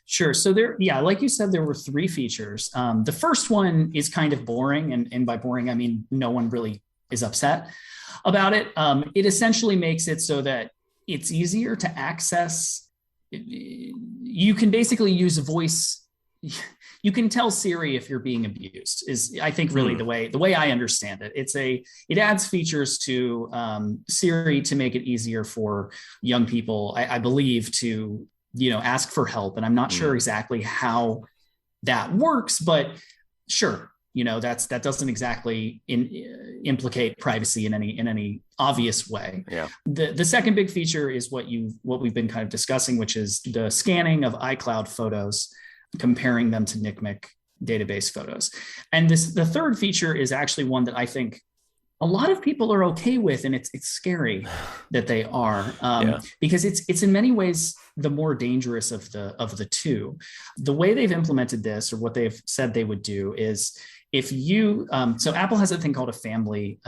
S1: Sure. So like you said, there were 3 features. The first one is kind of boring. And by boring, I mean, no one really is upset about it. It essentially makes it so that it's easier to access. You can basically use a voice. You can tell Siri if you're being abused, is I think really the way I understand it. It adds features to Siri to make it easier for young people, I believe, to ask for help. And I'm not sure exactly how that works, but sure, that doesn't exactly implicate privacy in any obvious way.
S2: Yeah.
S1: The second big feature is what we've been kind of discussing, which is the scanning of iCloud photos, comparing them to NCMEC database photos. And the third feature is actually one that I think a lot of people are okay with, and it's scary that they are, because it's in many ways the more dangerous of the two. The way they've implemented this, or what they've said they would do, is if you, so Apple has a thing called a family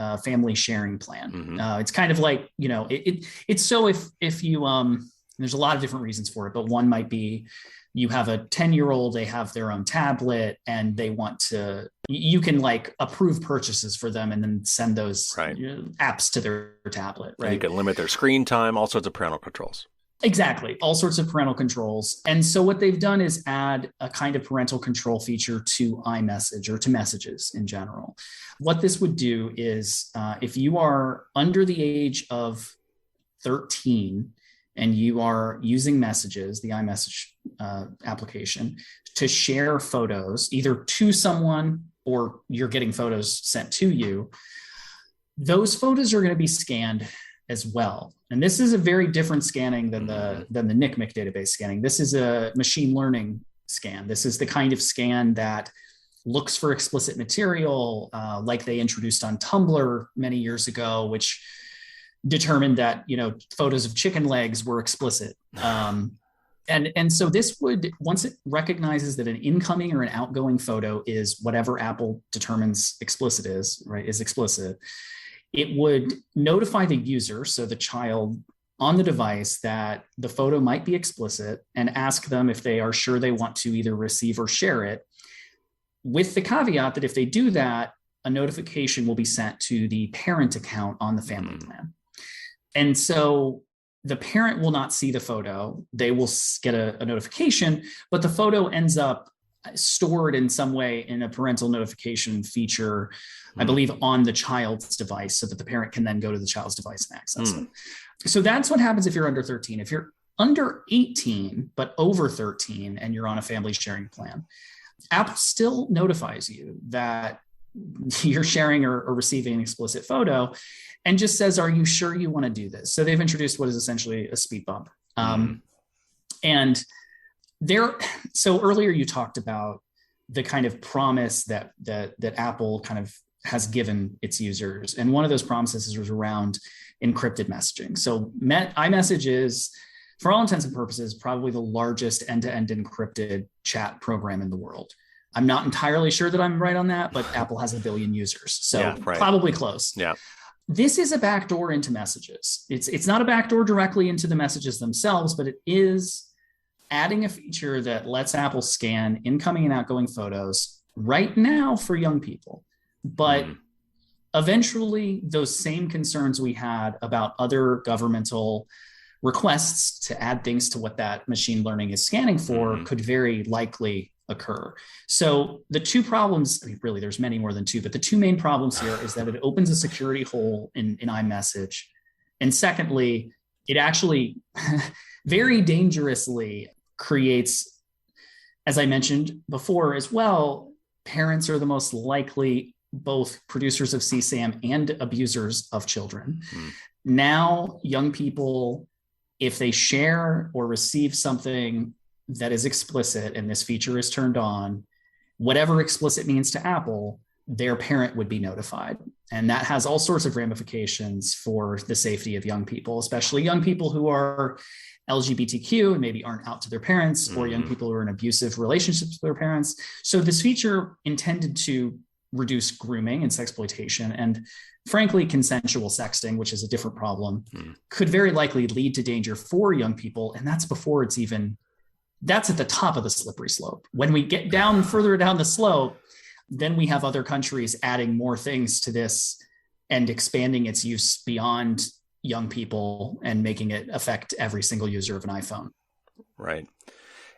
S1: sharing plan. Mm-hmm. It's kind of like, it's so if you, there's a lot of different reasons for it, but one might be you have a 10-year-old, they have their own tablet and they want to, you can approve purchases for them and then send those apps to their tablet, right?
S2: And you can limit their screen time, all sorts of parental controls.
S1: Exactly. All sorts of parental controls. And so what they've done is add a kind of parental control feature to iMessage, or to messages in general. What this would do is if you are under the age of 13 and you are using Messages, the iMessage application, to share photos either to someone or you're getting photos sent to you, those photos are going to be scanned as well. And this is a very different scanning than the NCMEC database scanning. This is a machine learning scan. This is the kind of scan that looks for explicit material, like they introduced on Tumblr many years ago, which determined that, photos of chicken legs were explicit. And so this would, once it recognizes that an incoming or an outgoing photo is whatever Apple determines explicit is, right, is explicit, it would notify the user, so the child on the device, that the photo might be explicit and ask them if they are sure they want to either receive or share it, with the caveat that if they do that, a notification will be sent to the parent account on the family plan. And so the parent will not see the photo. They will get a notification, but the photo ends up stored in some way in a parental notification feature, I believe, on the child's device, so that the parent can then go to the child's device and access it. So that's what happens if you're under 13. If you're under 18, but over 13, and you're on a family sharing plan, Apple still notifies you that you're sharing or receiving an explicit photo, and just says, are you sure you want to do this? So they've introduced what is essentially a speed bump. And so earlier you talked about the kind of promise that Apple kind of has given its users. And one of those promises was around encrypted messaging. So iMessage is, for all intents and purposes, probably the largest end-to-end encrypted chat program in the world. I'm not entirely sure that I'm right on that, but Apple has 1 billion users. So probably close.
S2: Yeah.
S1: This is a backdoor into messages. It's not a backdoor directly into the messages themselves, but it is adding a feature that lets Apple scan incoming and outgoing photos right now for young people. But eventually, those same concerns we had about other governmental requests to add things to what that machine learning is scanning for could very likely occur. So the two problems, really, there's many more than two, but the two main problems here is that it opens a security hole in iMessage. And secondly, it actually very dangerously creates, as I mentioned before as well, parents are the most likely both producers of CSAM and abusers of children. Now, young people, if they share or receive something that is explicit and this feature is turned on, whatever explicit means to Apple, their parent would be notified. And that has all sorts of ramifications for the safety of young people, especially young people who are LGBTQ and maybe aren't out to their parents, or young people who are in abusive relationships with their parents. So this feature, intended to reduce grooming and sexploitation and, frankly, consensual sexting, which is a different problem, could very likely lead to danger for young people. And that's before it's even, that's at the top of the slippery slope. When we get down further down the slope, then we have other countries adding more things to this and expanding its use beyond young people and making it affect every single user of an iPhone.
S2: Right.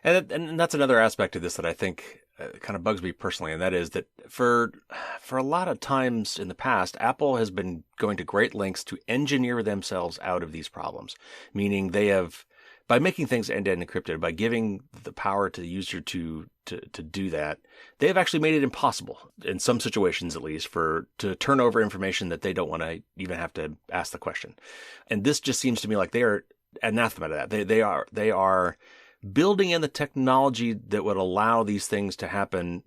S2: And that's another aspect of this that I think kind of bugs me personally, and that is that for a lot of times in the past, Apple has been going to great lengths to engineer themselves out of these problems, meaning they have, by making things end-to-end encrypted, by giving the power to the user to do that, they have actually made it impossible, in some situations at least, to turn over information that they don't want to even have to ask the question. And this just seems to me like they are anathema to that. They are building in the technology that would allow these things to happen,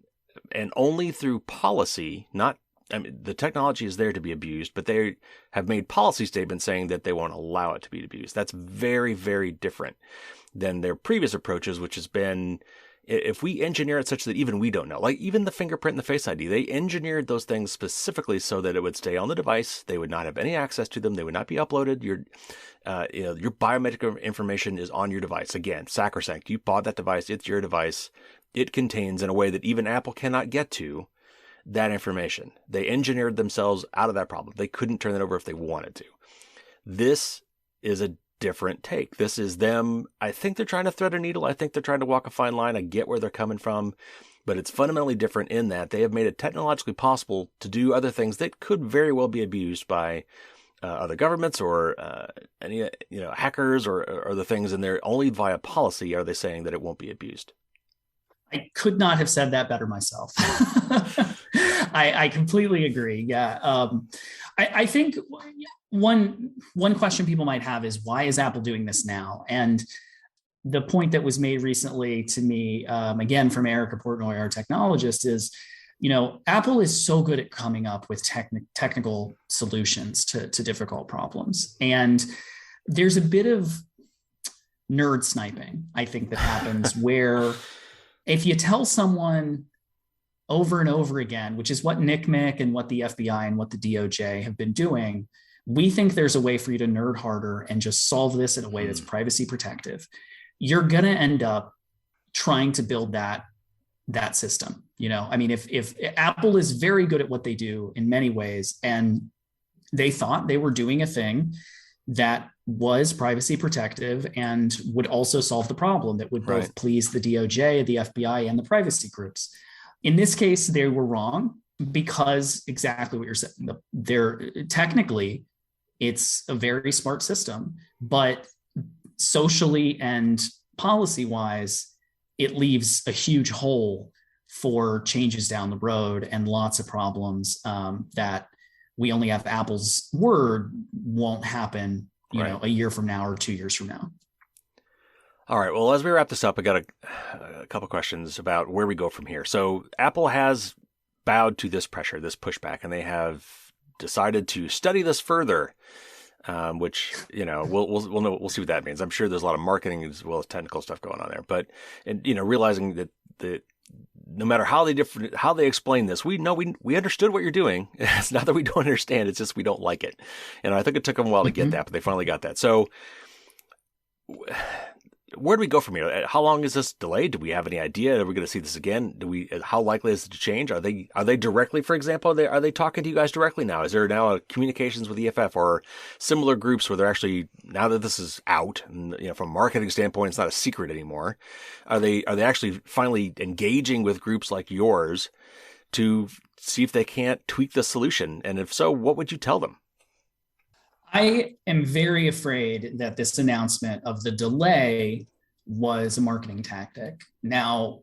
S2: and only through policy, not, I mean, the technology is there to be abused, but they have made policy statements saying that they won't allow it to be abused. That's very, very different than their previous approaches, which has been, if we engineer it such that even we don't know, like even the fingerprint and the Face ID, they engineered those things specifically so that it would stay on the device. They would not have any access to them. They would not be uploaded. Your biometric information is on your device. Again, sacrosanct. You bought that device. It's your device. It contains, in a way that even Apple cannot get to, that information. They engineered themselves out of that problem. They couldn't turn it over if they wanted to. This is a different take. This is them. I think they're trying to thread a needle. I think they're trying to walk a fine line. I get where they're coming from, but it's fundamentally different in that they have made it technologically possible to do other things that could very well be abused by other governments or any hackers or other things. And they're only via policy are they saying that it won't be abused.
S1: I could not have said that better myself. I completely agree. Yeah. I think one question people might have is, why is Apple doing this now? And the point that was made recently to me, again, from Erica Portnoy, our technologist, is Apple is so good at coming up with technical solutions to difficult problems. And there's a bit of nerd sniping, I think, that happens where if you tell someone over and over again, which is what NCMEC and what the FBI and what the DOJ have been doing, we think there's a way for you to nerd harder and just solve this in a way that's privacy protective. You're going to end up trying to build that system. If Apple is very good at what they do in many ways, and they thought they were doing a thing that was privacy protective and would also solve the problem, that would both please the DOJ, the FBI, and the privacy groups. In this case, they were wrong because exactly what you're saying. Technically, it's a very smart system, but socially and policy-wise, it leaves a huge hole for changes down the road and lots of problems that we only have Apple's word won't happen, a year from now or 2 years from now.
S2: All right. Well, as we wrap this up, I got a couple questions about where we go from here. So Apple has bowed to this pressure, this pushback, and they have decided to study this further, which, we'll see what that means. I'm sure there's a lot of marketing as well as technical stuff going on there, but, realizing that no matter how they explain this, we know we understood what you're doing. It's not that we don't understand. It's just we don't like it. And I think it took them a while to get that, but they finally got that. So where do we go from here? How long is this delayed? Do we have any idea? Are we going to see this again? How likely is it to change? Are they directly, for example, are they talking to you guys directly now? Is there now a communications with EFF or similar groups where they're actually, now that this is out and, from a marketing standpoint, it's not a secret anymore. Are they actually finally engaging with groups like yours to see if they can't tweak the solution? And if so, what would you tell them?
S1: I am very afraid that this announcement of the delay was a marketing tactic. Now,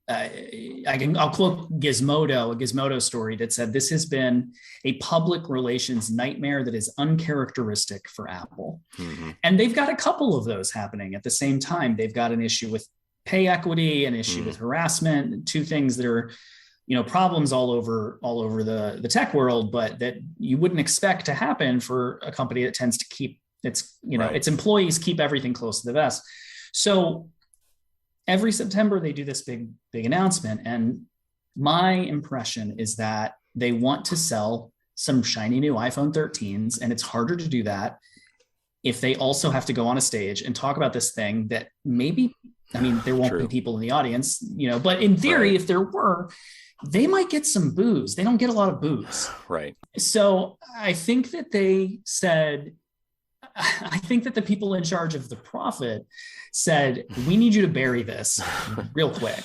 S1: I'll quote a Gizmodo story that said this has been a public relations nightmare that is uncharacteristic for Apple. Mm-hmm. And they've got a couple of those happening at the same time. They've got an issue with pay equity, an issue with harassment, two things that are problems all over the tech world, but that you wouldn't expect to happen for a company that tends to keep its employees keep everything close to the vest. So every September they do this big announcement. And my impression is that they want to sell some shiny new iPhone 13s. And it's harder to do that if they also have to go on a stage and talk about this thing that maybe, there won't be people in the audience, but in theory, if there were, they might get some boos. They don't get a lot of boos.
S2: Right.
S1: So I think that the people in charge of the profit said, we need you to bury this real quick.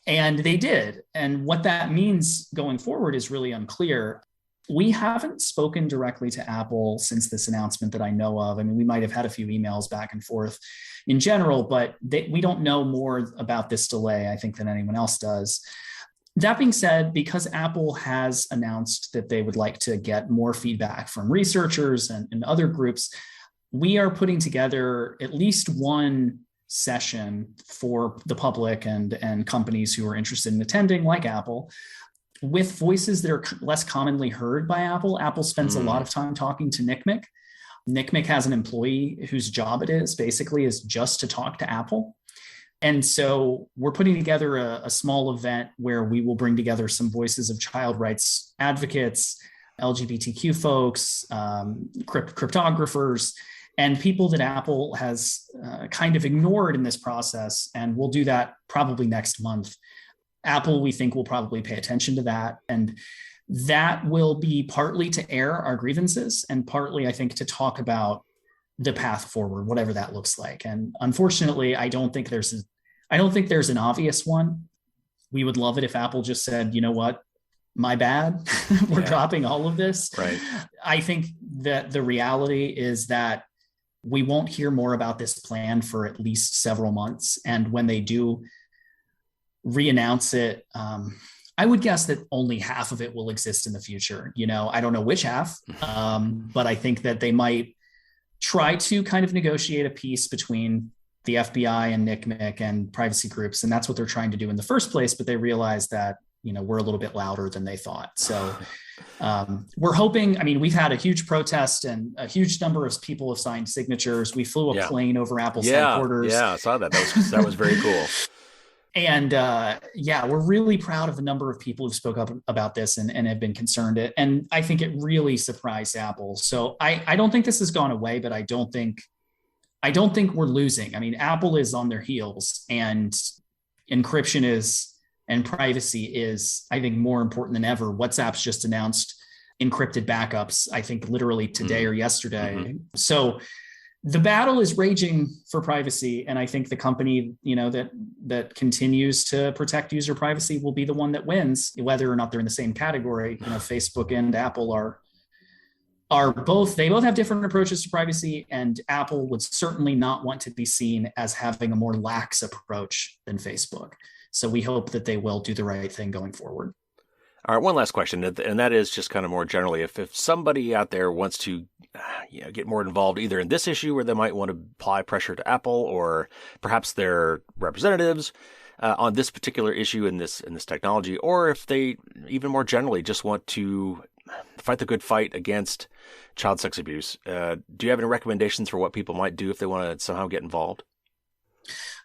S1: And they did. And what that means going forward is really unclear. We haven't spoken directly to Apple since this announcement that I know of. We might have had a few emails back and forth in general, but we don't know more about this delay, I think, than anyone else does. That being said, because Apple has announced that they would like to get more feedback from researchers and other groups, we are putting together at least one session for the public and companies who are interested in attending, like Apple, with voices that are less commonly heard by Apple. Apple spends a lot of time talking to NCMEC. NCMEC has an employee whose job it is just to talk to Apple. And so we're putting together a small event where we will bring together some voices of child rights advocates, LGBTQ folks, cryptographers, and people that Apple has kind of ignored in this process. And we'll do that probably next month. Apple, we think, will probably pay attention to that. And that will be partly to air our grievances and partly, I think, to talk about the path forward, whatever that looks like. And unfortunately, I don't think there's an obvious one. We would love it if Apple just said, you know what, my bad, we're dropping all of this. Right. I think that the reality is that we won't hear more about this plan for at least several months. And when they do re-announce it, I would guess that only half of it will exist in the future. I don't know which half, but I think that they might try to kind of negotiate a peace between the FBI and NCMEC and privacy groups. And that's what they're trying to do in the first place. But they realize that, we're a little bit louder than they thought. So we're hoping, we've had a huge protest and a huge number of people have signed signatures. We flew a plane over Apple's headquarters.
S2: Yeah, I saw that. That was very cool.
S1: And we're really proud of the number of people who spoke up about this and have been concerned. And I think it really surprised Apple. So I don't think this has gone away, but I don't think we're losing. Apple is on their heels, and encryption and privacy is, I think, more important than ever. WhatsApp's just announced encrypted backups, I think literally today or yesterday. Mm-hmm. So the battle is raging for privacy. And I think the company, that continues to protect user privacy will be the one that wins, whether or not they're in the same category. Facebook and Apple are both have different approaches to privacy, and Apple would certainly not want to be seen as having a more lax approach than Facebook. So we hope that they will do the right thing going forward.
S2: All right, one last question, and that is just kind of more generally, if somebody out there wants to get more involved either in this issue where they might want to apply pressure to Apple or perhaps their representatives on this particular issue in this technology, or if they even more generally just want to fight the good fight against child sex abuse, do you have any recommendations for what people might do if they want to somehow get involved?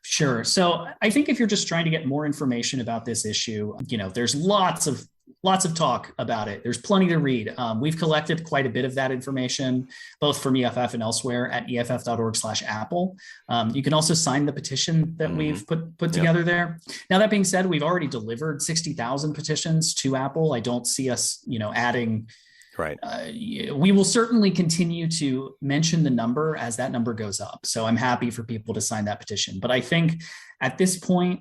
S1: Sure. So I think if you're just trying to get more information about this issue, there's lots of talk about it. There's plenty to read. We've collected quite a bit of that information, both from EFF and elsewhere at EFF.org/Apple. You can also sign the petition that we've put together there. Now, that being said, we've already delivered 60,000 petitions to Apple. I don't see us, adding.
S2: Right.
S1: We will certainly continue to mention the number as that number goes up. So I'm happy for people to sign that petition. But I think at this point,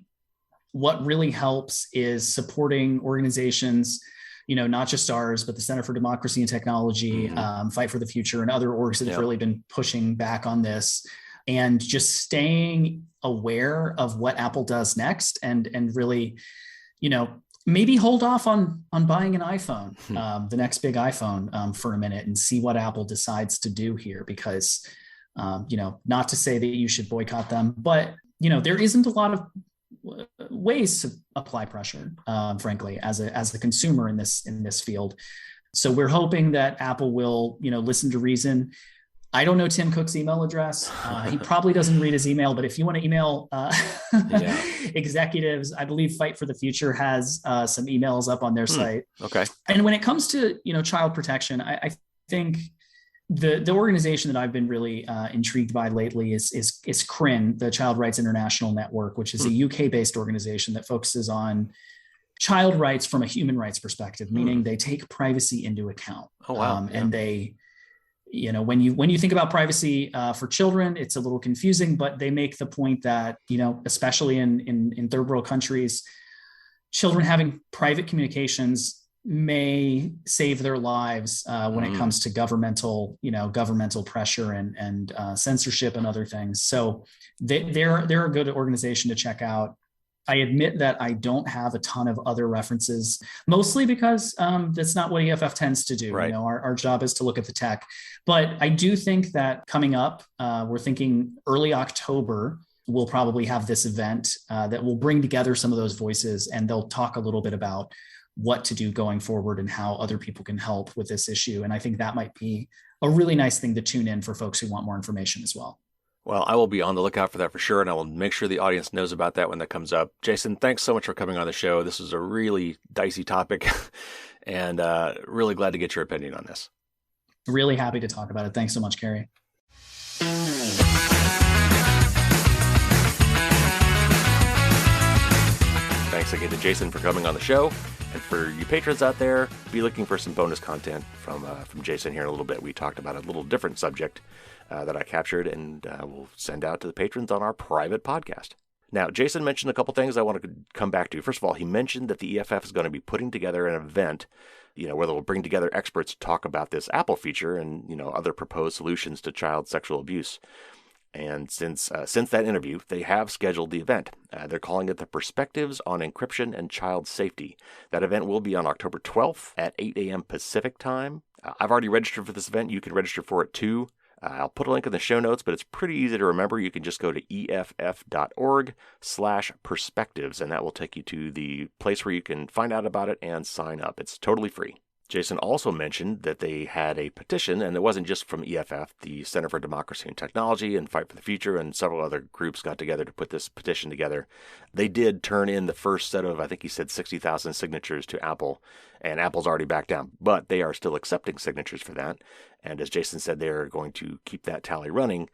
S1: what really helps is supporting organizations, not just ours, but the Center for Democracy and Technology, Fight for the Future, and other orgs that have really been pushing back on this, and just staying aware of what Apple does next, and really, maybe hold off on buying an iPhone, the next big iPhone, for a minute, and see what Apple decides to do here. Because, not to say that you should boycott them, but there isn't a lot of ways to apply pressure, frankly, as a consumer in this field. So we're hoping that Apple will, listen to reason. I don't know Tim Cook's email address. He probably doesn't read his email, but if you want to email executives, I believe Fight for the Future has some emails up on their site.
S2: Okay.
S1: And when it comes to, child protection, I think the organization that I've been really intrigued by lately is CRIN, the Child Rights International Network, which is a UK-based organization that focuses on child rights from a human rights perspective, meaning they take privacy into account.
S2: Oh, wow.
S1: And they, when you think about privacy for children, it's a little confusing, but they make the point that, especially in third world countries, children having private communications may save their lives when it comes to governmental pressure and censorship and other things. So they're a good organization to check out. I admit that I don't have a ton of other references, mostly because that's not what EFF tends to do.
S2: Right.
S1: Our job is to look at the tech. But I do think that coming up, we're thinking early October, we'll probably have this event that will bring together some of those voices, and they'll talk a little bit about what to do going forward and how other people can help with this issue. And I think that might be a really nice thing to tune in for folks who want more information as well.
S2: Well, I will be on the lookout for that for sure, and I will make sure the audience knows about that when that comes up. Jason, thanks so much for coming on the show. This is a really dicey topic, and really glad to get your opinion on this.
S1: Really happy to talk about it. Thanks so much, Carrie.
S2: Thanks again to Jason for coming on the show. And for you patrons out there, be looking for some bonus content from Jason here in a little bit. We talked about a little different subject that I captured, and we'll send out to the patrons on our private podcast. Now, Jason mentioned a couple things I want to come back to. First of all, he mentioned that the EFF is going to be putting together an event, where they'll bring together experts to talk about this Apple feature and, other proposed solutions to child sexual abuse. And since that interview, they have scheduled the event. They're calling it the Perspectives on Encryption and Child Safety. That event will be on October 12th at 8 a.m. Pacific time. I've already registered for this event. You can register for it too. I'll put a link in the show notes, but it's pretty easy to remember. You can just go to eff.org/perspectives, and that will take you to the place where you can find out about it and sign up. It's totally free. Jason also mentioned that they had a petition, and it wasn't just from EFF. The Center for Democracy and Technology and Fight for the Future and several other groups got together to put this petition together. They did turn in the first set of, I think he said 60,000 signatures to Apple, and Apple's already backed down, but they are still accepting signatures for that. And as Jason said, they're going to keep that tally running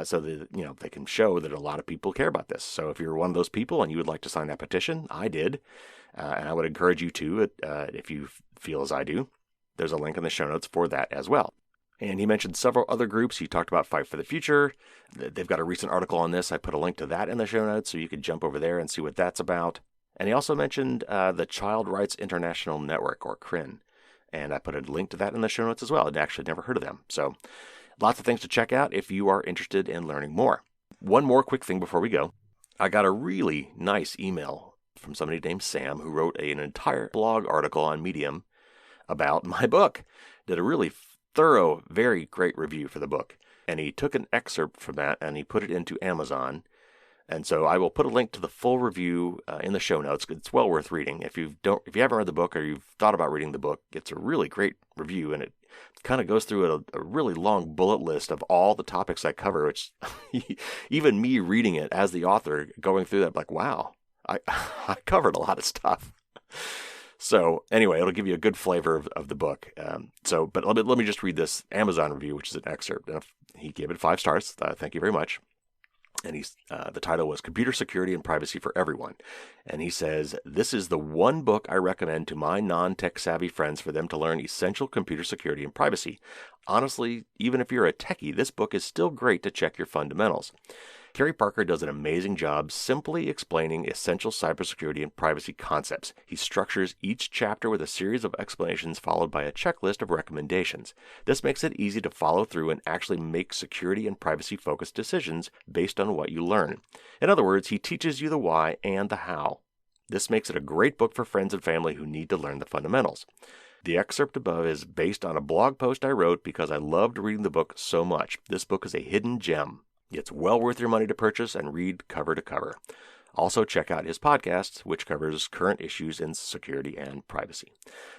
S2: so that they can show that a lot of people care about this. So if you're one of those people and you would like to sign that petition, I did. And I would encourage you to, if you feel as I do. There's a link in the show notes for that as well. And he mentioned several other groups. He talked about Fight for the Future. They've got a recent article on this. I put a link to that in the show notes so you can jump over there and see what that's about. And he also mentioned the Child Rights International Network, or CRIN. And I put a link to that in the show notes as well. I'd actually never heard of them. So lots of things to check out if you are interested in learning more. One more quick thing before we go. I got a really nice email from somebody named Sam who wrote an entire blog article on Medium about my book. Did a really thorough, very great review for the book. And he took an excerpt from that and he put it into Amazon. And so I will put a link to the full review in the show notes. It's well worth reading. If you haven't read the book or you've thought about reading the book, it's a really great review, and it kind of goes through a really long bullet list of all the topics I cover, which even me reading it as the author, going through that, I'm like, wow, I covered a lot of stuff. So anyway, it'll give you a good flavor of the book. But let me just read this Amazon review, which is an excerpt. And he gave it 5 stars. Thank you very much. And the title was Computer Security and Privacy for Everyone. And he says, "This is the one book I recommend to my non-tech savvy friends for them to learn essential computer security and privacy. Honestly, even if you're a techie, this book is still great to check your fundamentals. Kerry Parker does an amazing job simply explaining essential cybersecurity and privacy concepts. He structures each chapter with a series of explanations followed by a checklist of recommendations. This makes it easy to follow through and actually make security and privacy-focused decisions based on what you learn. In other words, he teaches you the why and the how. This makes it a great book for friends and family who need to learn the fundamentals. The excerpt above is based on a blog post I wrote because I loved reading the book so much. This book is a hidden gem. It's well worth your money to purchase and read cover to cover. Also, check out his podcast, which covers current issues in security and privacy."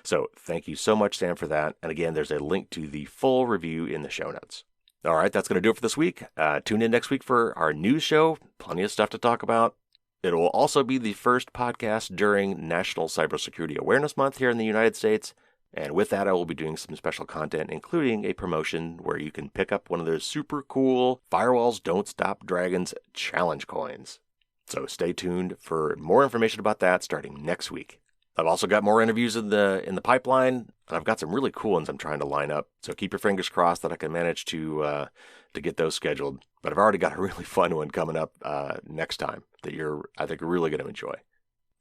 S2: So thank you so much, Sam, for that. And again, there's a link to the full review in the show notes. All right, that's going to do it for this week. Tune in next week for our news show. Plenty of stuff to talk about. It will also be the first podcast during National Cybersecurity Awareness Month here in the United States. And with that, I will be doing some special content, including a promotion where you can pick up one of those super cool Firewalls Don't Stop Dragons challenge coins. So stay tuned for more information about that starting next week. I've also got more interviews in the pipeline, and I've got some really cool ones I'm trying to line up. So keep your fingers crossed that I can manage to get those scheduled. But I've already got a really fun one coming up next time that I think, really going to enjoy.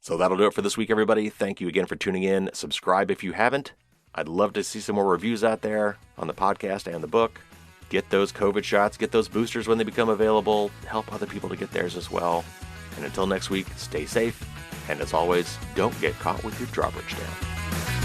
S2: So that'll do it for this week, everybody. Thank you again for tuning in. Subscribe if you haven't. I'd love to see some more reviews out there on the podcast and the book. Get those COVID shots, get those boosters when they become available. Help other people to get theirs as well. And until next week, stay safe. And as always, don't get caught with your drawbridge down.